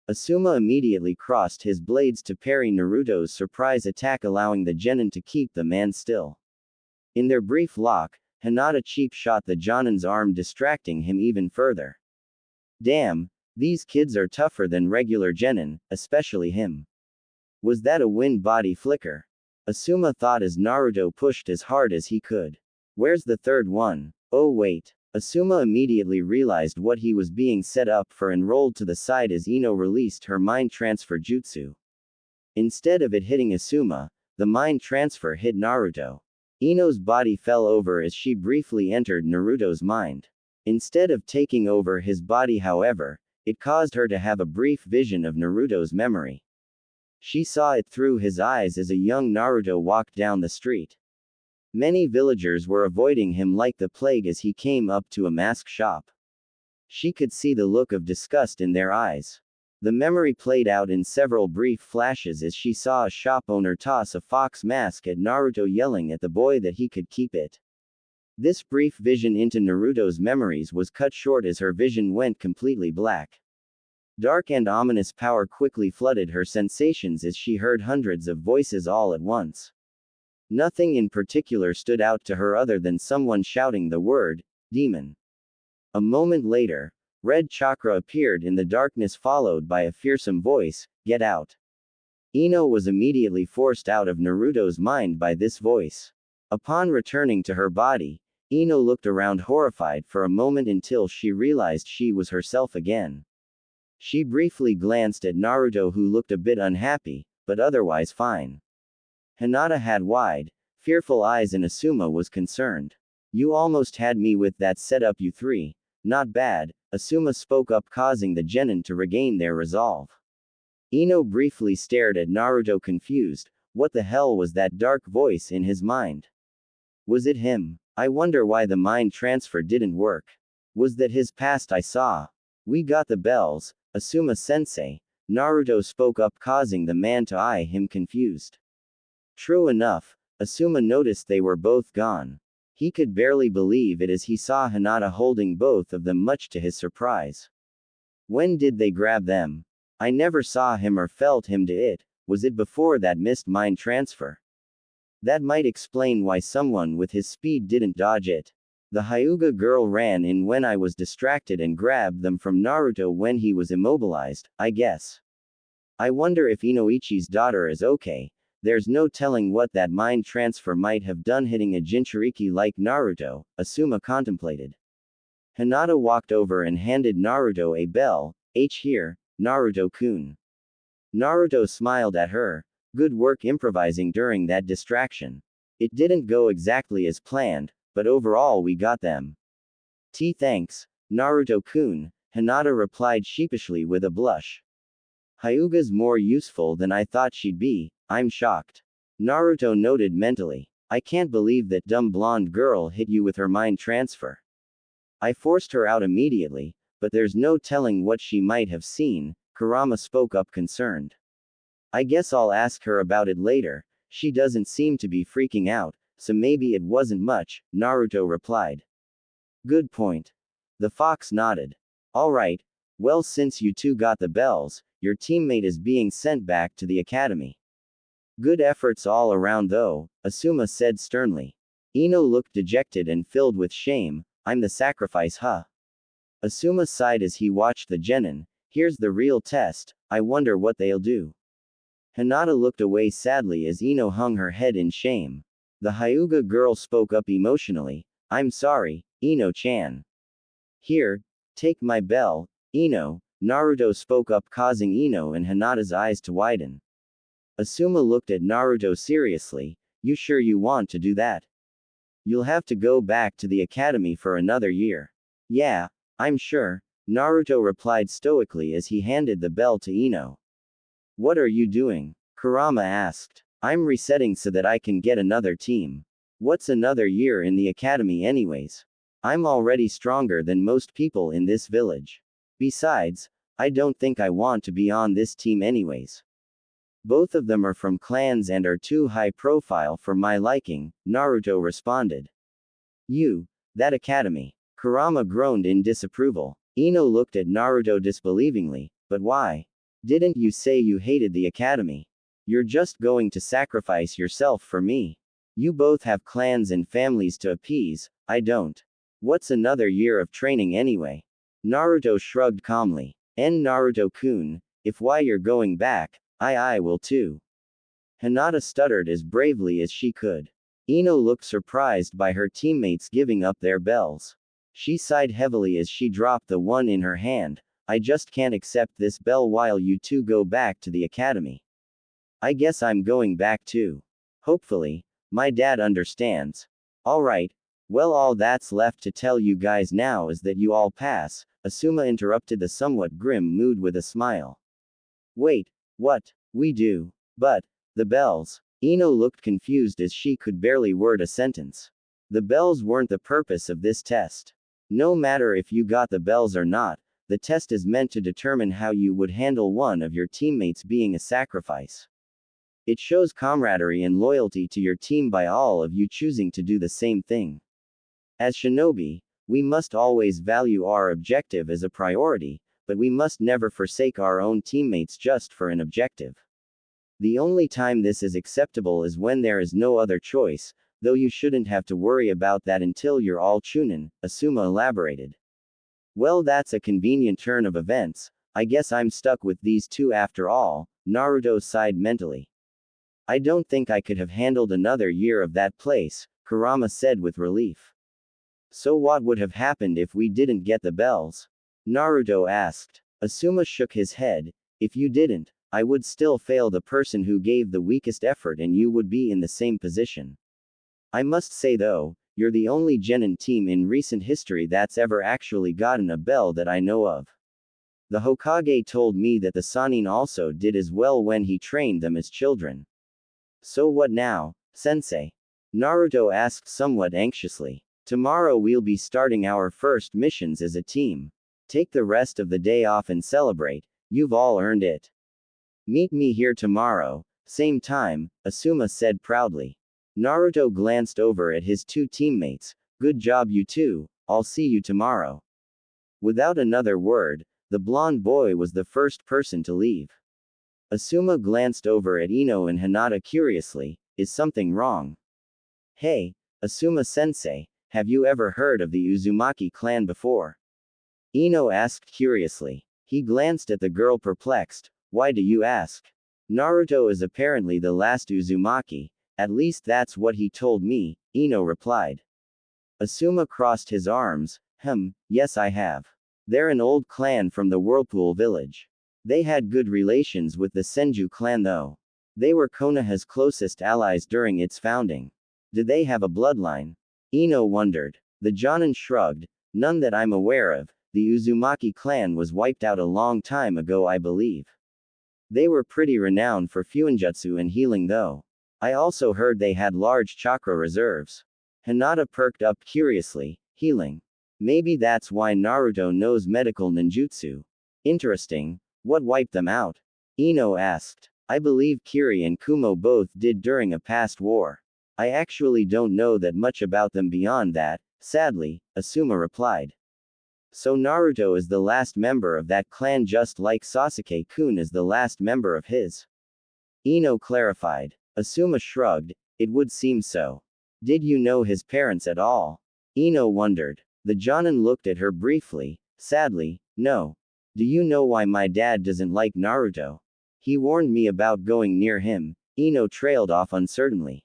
Asuma immediately crossed his blades to parry Naruto's surprise attack, allowing the genin to keep the man still. In their brief lock, Hinata cheap shot the Jonin's arm, distracting him even further. "Damn, these kids are tougher than regular genin, especially him. Was that a wind body flicker?" Asuma thought as Naruto pushed as hard as he could. Where's the third one? Oh wait. Asuma immediately realized what he was being set up for and rolled to the side as Ino released her mind transfer jutsu. Instead of it hitting Asuma, the mind transfer hit Naruto. Ino's body fell over as she briefly entered Naruto's mind. Instead of taking over his body, however, it caused her to have a brief vision of Naruto's memory. She saw it through his eyes as a young Naruto walked down the street. Many villagers were avoiding him like the plague as he came up to a mask shop. She could see the look of disgust in their eyes. The memory played out in several brief flashes as she saw a shop owner toss a fox mask at Naruto, yelling at the boy that he could keep it. This brief vision into Naruto's memories was cut short as her vision went completely black. Dark and ominous power quickly flooded her sensations as she heard hundreds of voices all at once. Nothing in particular stood out to her other than someone shouting the word, demon. A moment later, red chakra appeared in the darkness, followed by a fearsome voice, "Get out." Ino was immediately forced out of Naruto's mind by this voice. Upon returning to her body, Ino looked around horrified for a moment until she realized she was herself again. She briefly glanced at Naruto, who looked a bit unhappy, but otherwise fine. Hinata had wide, fearful eyes and Asuma was concerned. "You almost had me with that setup, you three. Not bad," Asuma spoke up, causing the genin to regain their resolve. Ino briefly stared at Naruto, confused. What the hell was that dark voice in his mind? Was it him? I wonder why the mind transfer didn't work. Was that his past I saw? "We got the bells, Asuma-sensei," Naruto spoke up, causing the man to eye him confused. True enough, Asuma noticed they were both gone. He could barely believe it as he saw Hinata holding both of them, much to his surprise. When did they grab them? I never saw him or felt him to it. Was it before that missed mind transfer? That might explain why someone with his speed didn't dodge it. The Hyuga girl ran in when I was distracted and grabbed them from Naruto when he was immobilized, I guess. I wonder if Inoichi's daughter is okay. There's no telling what that mind transfer might have done hitting a Jinchuriki like Naruto, Asuma contemplated. Hinata walked over and handed Naruto a bell. Here, Naruto-kun. Naruto smiled at her. Good work improvising during that distraction. It didn't go exactly as planned, but overall we got them. Thanks, Naruto-kun, Hinata replied sheepishly with a blush. Hyuga's more useful than I thought she'd be. I'm shocked. Naruto noted mentally. I can't believe that dumb blonde girl hit you with her mind transfer. I forced her out immediately, but there's no telling what she might have seen, Kurama spoke up, concerned. I guess I'll ask her about it later. She doesn't seem to be freaking out, so maybe it wasn't much, Naruto replied. Good point. The fox nodded. Alright, well, since you two got the bells, your teammate is being sent back to the academy. Good efforts all around though, Asuma said sternly. Ino looked dejected and filled with shame. I'm the sacrifice, huh? Asuma sighed as he watched the genin. Here's the real test, I wonder what they'll do. Hinata looked away sadly as Ino hung her head in shame. The Hyuga girl spoke up emotionally. I'm sorry, Ino-chan. Here, take my bell, Ino, Naruto spoke up, causing Ino and Hinata's eyes to widen. Asuma looked at Naruto seriously. You sure you want to do that? You'll have to go back to the academy for another year. Yeah, I'm sure, Naruto replied stoically as he handed the bell to Ino. What are you doing? Kurama asked. I'm resetting so that I can get another team. What's another year in the academy anyways? I'm already stronger than most people in this village. Besides, I don't think I want to be on this team anyways. Both of them are from clans and are too high profile for my liking, Naruto responded. That academy. Kurama groaned in disapproval. Ino looked at Naruto disbelievingly. But why? Didn't you say you hated the academy? You're just going to sacrifice yourself for me. You both have clans and families to appease, I don't. What's another year of training anyway? Naruto shrugged calmly. Naruto-kun, if why you're going back, I will too. Hinata stuttered as bravely as she could. Ino looked surprised by her teammates giving up their bells. She sighed heavily as she dropped the one in her hand. I just can't accept this bell while you two go back to the academy. I guess I'm going back too. Hopefully, my dad understands. Alright, well, all that's left to tell you guys now is that you all pass. Asuma interrupted the somewhat grim mood with a smile. Wait, what? We do. But, the bells. Ino looked confused as she could barely word a sentence. The bells weren't the purpose of this test. No matter if you got the bells or not, the test is meant to determine how you would handle one of your teammates being a sacrifice. It shows camaraderie and loyalty to your team by all of you choosing to do the same thing. As shinobi, we must always value our objective as a priority, but we must never forsake our own teammates just for an objective. The only time this is acceptable is when there is no other choice, though you shouldn't have to worry about that until you're all chunin, Asuma elaborated. Well, that's a convenient turn of events. I guess I'm stuck with these two after all, Naruto sighed mentally. I don't think I could have handled another year of that place, Kurama said with relief. So what would have happened if we didn't get the bells? Naruto asked. Asuma shook his head. If you didn't, I would still fail the person who gave the weakest effort and you would be in the same position. I must say though, you're the only genin team in recent history that's ever actually gotten a bell that I know of. The Hokage told me that the Sannin also did as well when he trained them as children. So what now, sensei? Naruto asked somewhat anxiously. Tomorrow we'll be starting our first missions as a team. Take the rest of the day off and celebrate, you've all earned it. Meet me here tomorrow, same time, Asuma said proudly. Naruto glanced over at his two teammates. Good job you two, I'll see you tomorrow. Without another word, the blonde boy was the first person to leave. Asuma glanced over at Ino and Hinata curiously. Is something wrong? Hey, Asuma-sensei, have you ever heard of the Uzumaki clan before? Ino asked curiously. He glanced at the girl perplexed. Why do you ask? Naruto is apparently the last Uzumaki, at least that's what he told me, Ino replied. Asuma crossed his arms. Yes I have. They're an old clan from the Whirlpool village. They had good relations with the Senju clan though. They were Konoha's closest allies during its founding. Did they have a bloodline? Ino wondered. The Jonin shrugged. None that I'm aware of. The Uzumaki clan was wiped out a long time ago, I believe. They were pretty renowned for fuinjutsu and healing though. I also heard they had large chakra reserves. Hinata perked up curiously. Healing. Maybe that's why Naruto knows medical ninjutsu. Interesting. What wiped them out? Ino asked. I believe Kiri and Kumo both did during a past war. I actually don't know that much about them beyond that, sadly, Asuma replied. So Naruto is the last member of that clan just like Sasuke-kun is the last member of his. Ino clarified. Asuma shrugged. It would seem so. Did you know his parents at all? Ino wondered. The Jonin looked at her briefly. Sadly, no. Do you know why my dad doesn't like Naruto? He warned me about going near him. Ino trailed off uncertainly.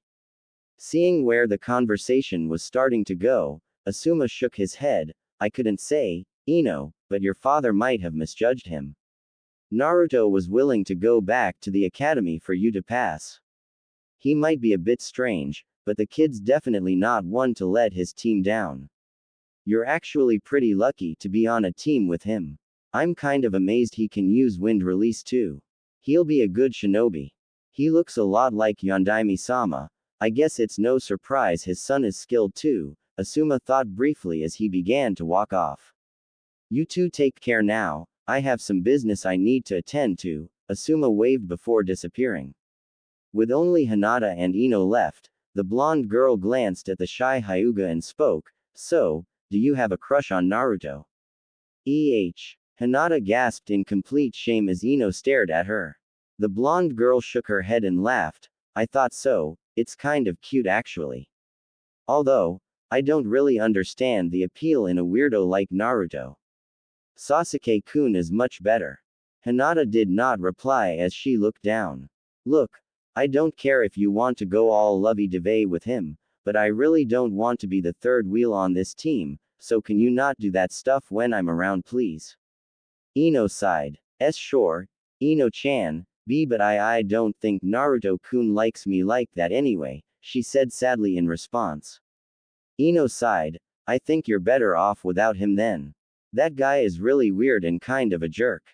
Seeing where the conversation was starting to go, Asuma shook his head. I couldn't say, Ino, but your father might have misjudged him. Naruto was willing to go back to the academy for you to pass. He might be a bit strange, but the kid's definitely not one to let his team down. You're actually pretty lucky to be on a team with him. I'm kind of amazed he can use wind release too. He'll be a good shinobi. He looks a lot like Yondaime-sama. I guess it's no surprise his son is skilled too, Asuma thought briefly as he began to walk off. You two take care now, I have some business I need to attend to, Asuma waved before disappearing. With only Hinata and Ino left, the blonde girl glanced at the shy Hyuga and spoke, So, do you have a crush on Naruto? Hinata gasped in complete shame as Ino stared at her. The blonde girl shook her head and laughed. I thought so, it's kind of cute actually. Although, I don't really understand the appeal in a weirdo like Naruto. Sasuke-kun is much better. Hinata did not reply as she looked down. Look, I don't care if you want to go all lovey-dovey with him, but I really don't want to be the third wheel on this team, so can you not do that stuff when I'm around, please? Ino sighed. Sure, Ino-chan, but I don't think Naruto-kun likes me like that anyway, she said sadly in response. Ino sighed. I think you're better off without him then. That guy is really weird and kind of a jerk.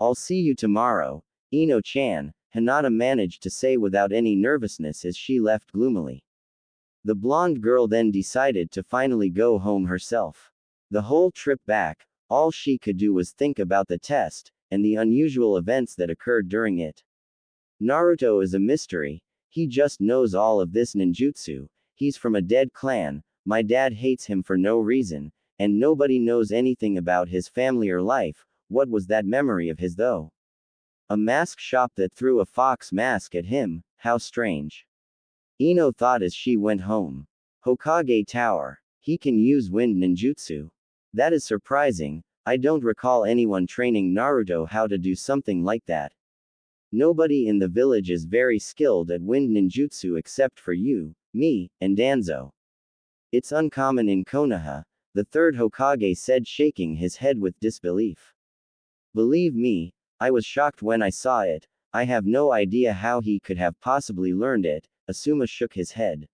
I'll see you tomorrow, Ino-chan, Hinata managed to say without any nervousness as she left gloomily. The blonde girl then decided to finally go home herself. The whole trip back, all she could do was think about the test, and the unusual events that occurred during it. Naruto is a mystery, he just knows all of this ninjutsu, he's from a dead clan, my dad hates him for no reason, and nobody knows anything about his family or life. What was that memory of his though? A mask shop that threw a fox mask at him, how strange. Ino thought as she went home. Hokage Tower. He can use wind ninjutsu. That is surprising, I don't recall anyone training Naruto how to do something like that. Nobody in the village is very skilled at wind ninjutsu except for you, me, and Danzo. It's uncommon in Konoha, the third Hokage said, shaking his head with disbelief. Believe me, I was shocked when I saw it, I have no idea how he could have possibly learned it, Asuma shook his head.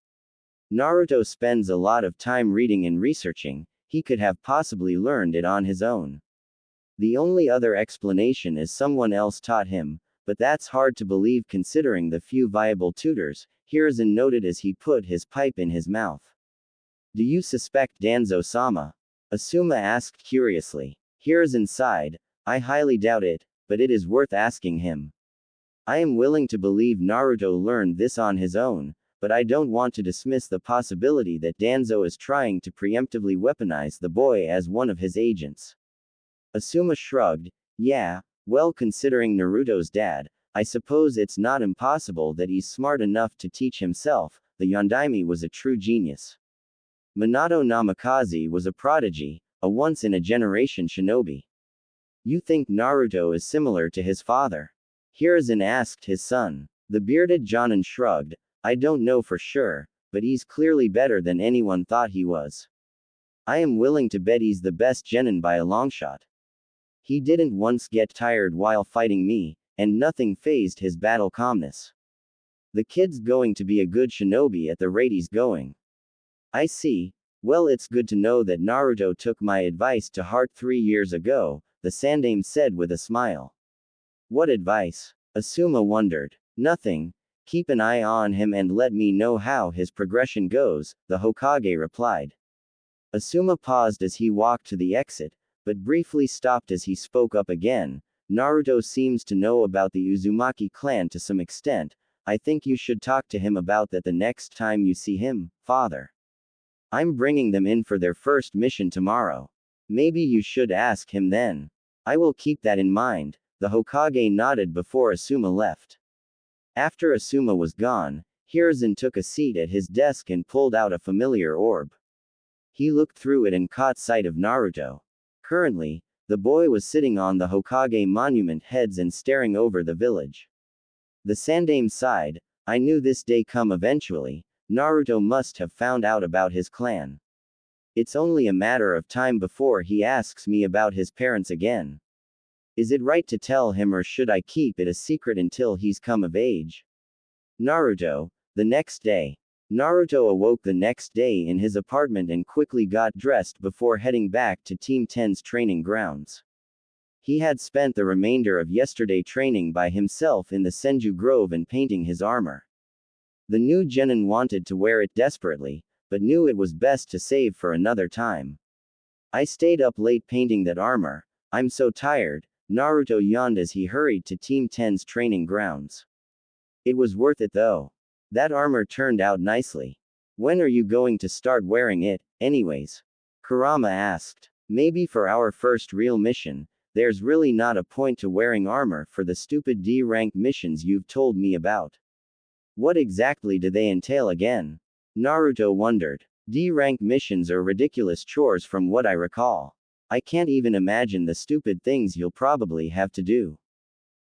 Naruto spends a lot of time reading and researching, he could have possibly learned it on his own. The only other explanation is someone else taught him, but that's hard to believe considering the few viable tutors, Hiruzen noted as he put his pipe in his mouth. Do you suspect Danzo-sama? Asuma asked curiously. Hiruzen sighed. I highly doubt it, but it is worth asking him. I am willing to believe Naruto learned this on his own, but I don't want to dismiss the possibility that Danzo is trying to preemptively weaponize the boy as one of his agents. Asuma shrugged. Yeah, well, considering Naruto's dad, I suppose it's not impossible that he's smart enough to teach himself. The Yondaime was a true genius. Minato Namikaze was a prodigy, a once-in-a-generation shinobi. You think Naruto is similar to his father? Hiruzen asked his son. The bearded Jonin shrugged. I don't know for sure, but he's clearly better than anyone thought he was. I am willing to bet he's the best genin by a long shot. He didn't once get tired while fighting me, and nothing fazed his battle calmness. The kid's going to be a good shinobi at the rate he's going. I see. Well, it's good to know that Naruto took my advice to heart 3 years ago, the Sandaime said with a smile. What advice? Asuma wondered. Nothing. Keep an eye on him and let me know how his progression goes, the Hokage replied. Asuma paused as he walked to the exit, but briefly stopped as he spoke up again. Naruto seems to know about the Uzumaki clan to some extent. I think you should talk to him about that the next time you see him, father. I'm bringing them in for their first mission tomorrow. Maybe you should ask him then. I will keep that in mind, the Hokage nodded before Asuma left. After Asuma was gone, Hiruzen took a seat at his desk and pulled out a familiar orb. He looked through it and caught sight of Naruto. Currently, the boy was sitting on the Hokage monument heads and staring over the village. The Sandaime sighed. I knew this day come eventually. Naruto must have found out about his clan. It's only a matter of time before he asks me about his parents again. Is it right to tell him or should I keep it a secret until he's come of age? Naruto. The next day. Naruto awoke the next day in his apartment and quickly got dressed before heading back to Team 10's training grounds. He had spent the remainder of yesterday training by himself in the Senju Grove and painting his armor. The new genin wanted to wear it desperately, but knew it was best to save for another time. I stayed up late painting that armor. I'm so tired. Naruto yawned as he hurried to Team 10's training grounds. It was worth it though. That armor turned out nicely. When are you going to start wearing it, anyways? Kurama asked. Maybe for our first real mission. There's really not a point to wearing armor for the stupid D-rank missions you've told me about. What exactly do they entail again? Naruto wondered. D-rank missions are ridiculous chores from what I recall. I can't even imagine the stupid things you'll probably have to do.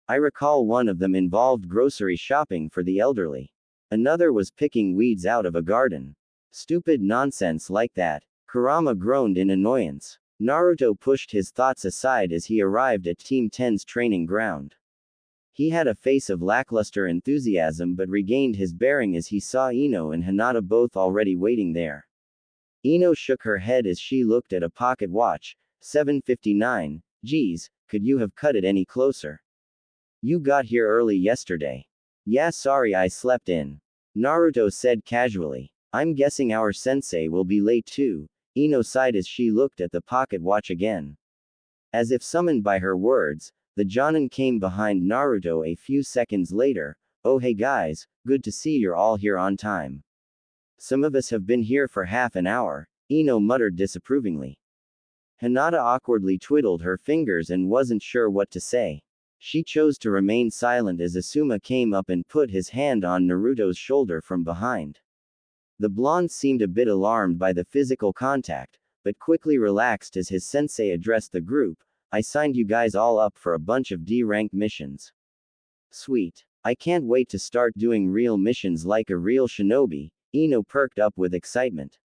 I recall one of them involved grocery shopping for the elderly. Another was picking weeds out of a garden. Stupid nonsense like that. Kurama groaned in annoyance. Naruto pushed his thoughts aside as he arrived at Team 10's training ground. He had a face of lackluster enthusiasm but regained his bearing as he saw Ino and Hinata both already waiting there. Ino shook her head as she looked at a pocket watch. 7:59. Geez, could you have cut it any closer? You got here early yesterday. Yeah, sorry I slept in. Naruto said casually. I'm guessing our sensei will be late too. Ino sighed as she looked at the pocket watch again. As if summoned by her words, the Jonin came behind Naruto a few seconds later. Oh hey guys, good to see you're all here on time. Some of us have been here for half an hour, Ino muttered disapprovingly. Hinata awkwardly twiddled her fingers and wasn't sure what to say. She chose to remain silent as Asuma came up and put his hand on Naruto's shoulder from behind. The blonde seemed a bit alarmed by the physical contact, but quickly relaxed as his sensei addressed the group. I signed you guys all up for a bunch of D-rank missions. Sweet. I can't wait to start doing real missions like a real shinobi. Ino perked up with excitement.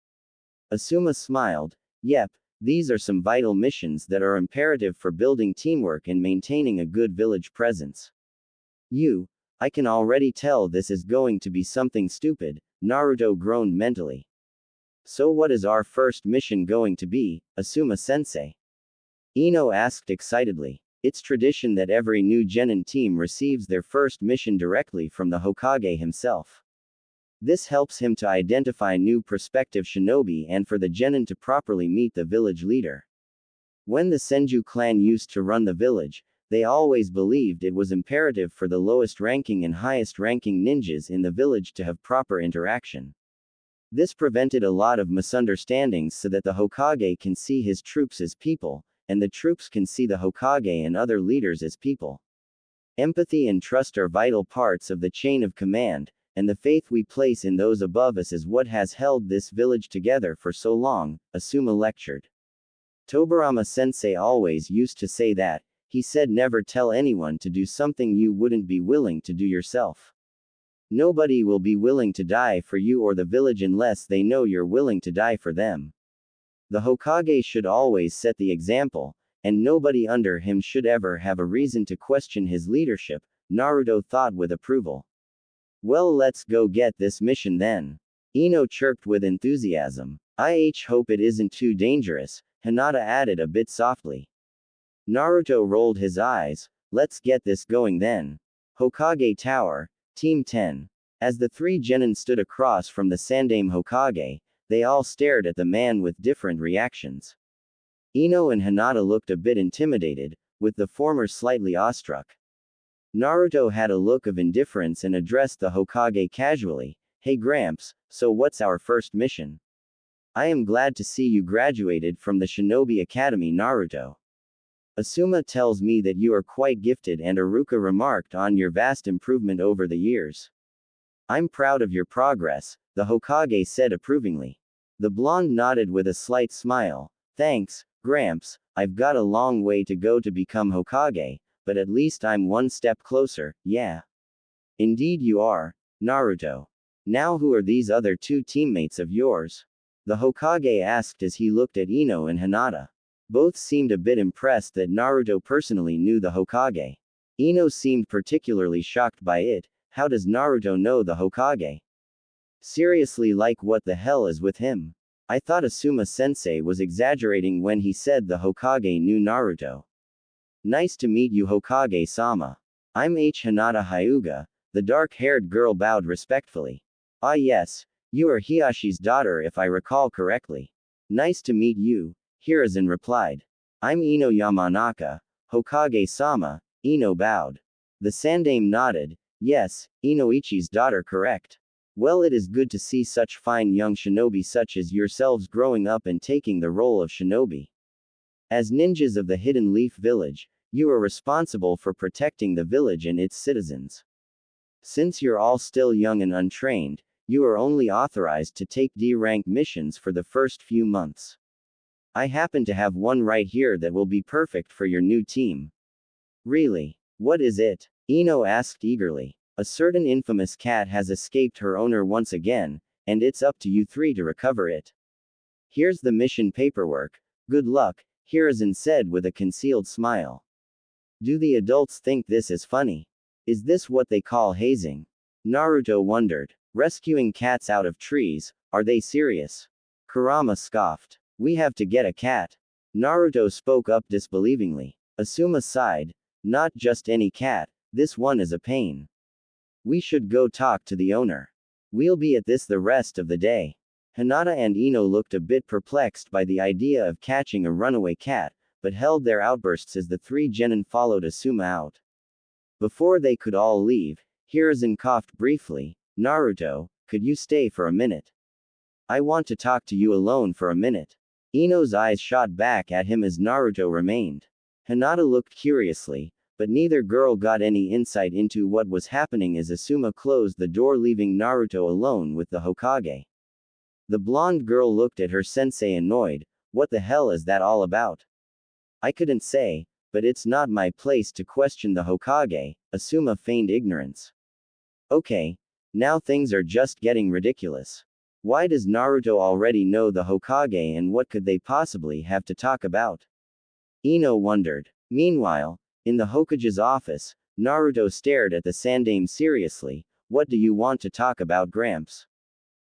Asuma smiled. Yep, these are some vital missions that are imperative for building teamwork and maintaining a good village presence. I can already tell this is going to be something stupid, Naruto groaned mentally. So what is our first mission going to be, Asuma-sensei? Ino asked excitedly. It's tradition that every new genin team receives their first mission directly from the Hokage himself. This helps him to identify new prospective shinobi and for the genin to properly meet the village leader. When the Senju clan used to run the village, they always believed it was imperative for the lowest ranking and highest ranking ninjas in the village to have proper interaction. This prevented a lot of misunderstandings so that the Hokage can see his troops as people, and the troops can see the Hokage and other leaders as people. Empathy and trust are vital parts of the chain of command, and the faith we place in those above us is what has held this village together for so long, Asuma lectured. Tobirama-sensei always used to say that, he said never tell anyone to do something you wouldn't be willing to do yourself. Nobody will be willing to die for you or the village unless they know you're willing to die for them. The Hokage should always set the example, and nobody under him should ever have a reason to question his leadership, Naruto thought with approval. Well, let's go get this mission then. Ino chirped with enthusiasm. I hope it isn't too dangerous, Hinata added a bit softly. Naruto rolled his eyes. Let's get this going then. Hokage Tower, Team 10. As the three genin stood across from the Sandaime Hokage, they all stared at the man with different reactions. Ino and Hinata looked a bit intimidated, with the former slightly awestruck. Naruto had a look of indifference and addressed the Hokage casually. Hey Gramps, so what's our first mission? I am glad to see you graduated from the Shinobi Academy, Naruto. Asuma tells me that you are quite gifted and Iruka remarked on your vast improvement over the years. I'm proud of your progress, the Hokage said approvingly. The blonde nodded with a slight smile. Thanks, Gramps, I've got a long way to go to become Hokage, but at least I'm one step closer, yeah. Indeed you are, Naruto. Now who are these other two teammates of yours? The Hokage asked as he looked at Ino and Hinata. Both seemed a bit impressed that Naruto personally knew the Hokage. Ino seemed particularly shocked by it. How does Naruto know the Hokage? Seriously, like what the hell is with him? I thought Asuma-sensei was exaggerating when he said the Hokage knew Naruto. Nice to meet you, Hokage-sama. I'm Hinata Hyuga. The dark-haired girl bowed respectfully. Ah yes, you are Hiyashi's daughter if I recall correctly. Nice to meet you, Hiruzen replied. I'm Ino Yamanaka, Hokage-sama. Ino bowed. The Sandaime nodded. Yes, Inoichi's daughter, correct. Well, it is good to see such fine young shinobi such as yourselves growing up and taking the role of shinobi. As ninjas of the Hidden Leaf Village, you are responsible for protecting the village and its citizens. Since you're all still young and untrained, you are only authorized to take D-rank missions for the first few months. I happen to have one right here that will be perfect for your new team. Really? What is it? Ino asked eagerly. A certain infamous cat has escaped her owner once again, and it's up to you three to recover it. Here's the mission paperwork. Good luck, Hiruzen said with a concealed smile. Do the adults think this is funny? Is this what they call hazing? Naruto wondered. Rescuing cats out of trees, are they serious? Kurama scoffed. We have to get a cat. Naruto spoke up disbelievingly. Asuma sighed. Not just any cat, this one is a pain. We should go talk to the owner. We'll be at this the rest of the day. Hinata and Ino looked a bit perplexed by the idea of catching a runaway cat, but held their outbursts as the three genin followed Asuma out. Before they could all leave, Hiruzen coughed briefly. Naruto, could you stay for a minute? I want to talk to you alone for a minute. Ino's eyes shot back at him as Naruto remained. Hinata looked curiously, but neither girl got any insight into what was happening as Asuma closed the door, leaving Naruto alone with the Hokage. The blonde girl looked at her sensei annoyed. What the hell is that all about? I couldn't say, but it's not my place to question the Hokage. Asuma feigned ignorance. Okay. Now things are just getting ridiculous. Why does Naruto already know the Hokage, and what could they possibly have to talk about? Ino wondered. Meanwhile, in the Hokage's office, Naruto stared at the Sandame seriously. What do you want to talk about, Gramps?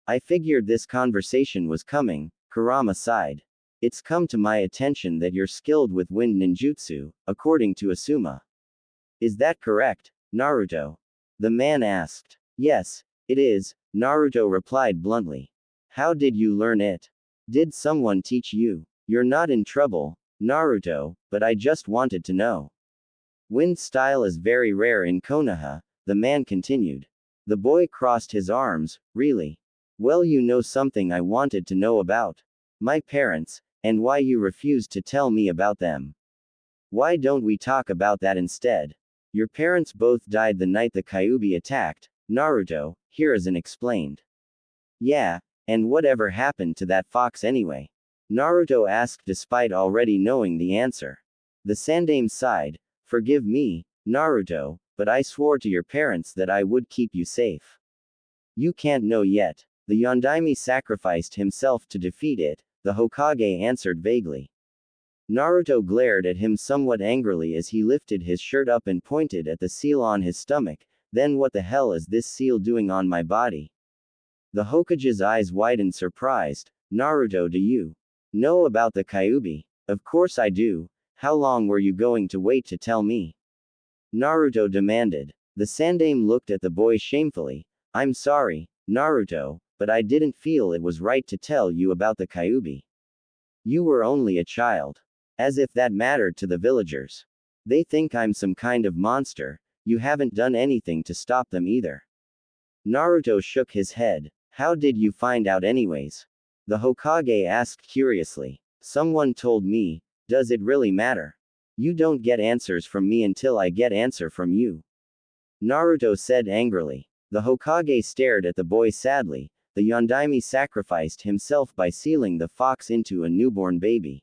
I figured this conversation was coming, Kurama sighed. It's come to my attention that you're skilled with wind ninjutsu, according to Asuma. Is that correct, Naruto? The man asked. Yes, it is, Naruto replied bluntly. How did you learn it? Did someone teach you? You're not in trouble, Naruto, but I just wanted to know. Wind style is very rare in Konoha, the man continued. The boy crossed his arms. Really? Well, you know something I wanted to know about. My parents, and why you refused to tell me about them. Why don't we talk about that instead? Your parents both died the night the Kyuubi attacked, Naruto, Hiruzen explained. Yeah, and whatever happened to that fox anyway? Naruto asked despite already knowing the answer. The Sandame sighed. Forgive me, Naruto, but I swore to your parents that I would keep you safe. You can't know yet. The Yondaime sacrificed himself to defeat it, the Hokage answered vaguely. Naruto glared at him somewhat angrily as he lifted his shirt up and pointed at the seal on his stomach. Then what the hell is this seal doing on my body? The Hokage's eyes widened surprised. Naruto, do you know about the Kyuubi? Of course I do. How long were you going to wait to tell me? Naruto demanded. The Sandame looked at the boy shamefully. I'm sorry, Naruto, but I didn't feel it was right to tell you about the Kyuubi. You were only a child. As if that mattered to the villagers. They think I'm some kind of monster. You haven't done anything to stop them either. Naruto shook his head. How did you find out anyways? The Hokage asked curiously. Someone told me. Does it really matter? You don't get answers from me until I get answer from you. Naruto said angrily. The Hokage stared at the boy sadly. The Yondaime sacrificed himself by sealing the fox into a newborn baby.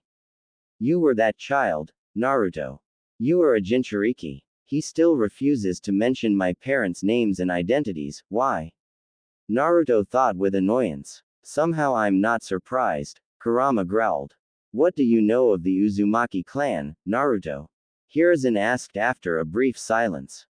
You were that child, Naruto. You are a Jinchuriki. He still refuses to mention my parents' names and identities. Why? Naruto thought with annoyance. Somehow I'm not surprised, Kurama growled. What do you know of the Uzumaki clan, Naruto? Hiruzen asked after a brief silence.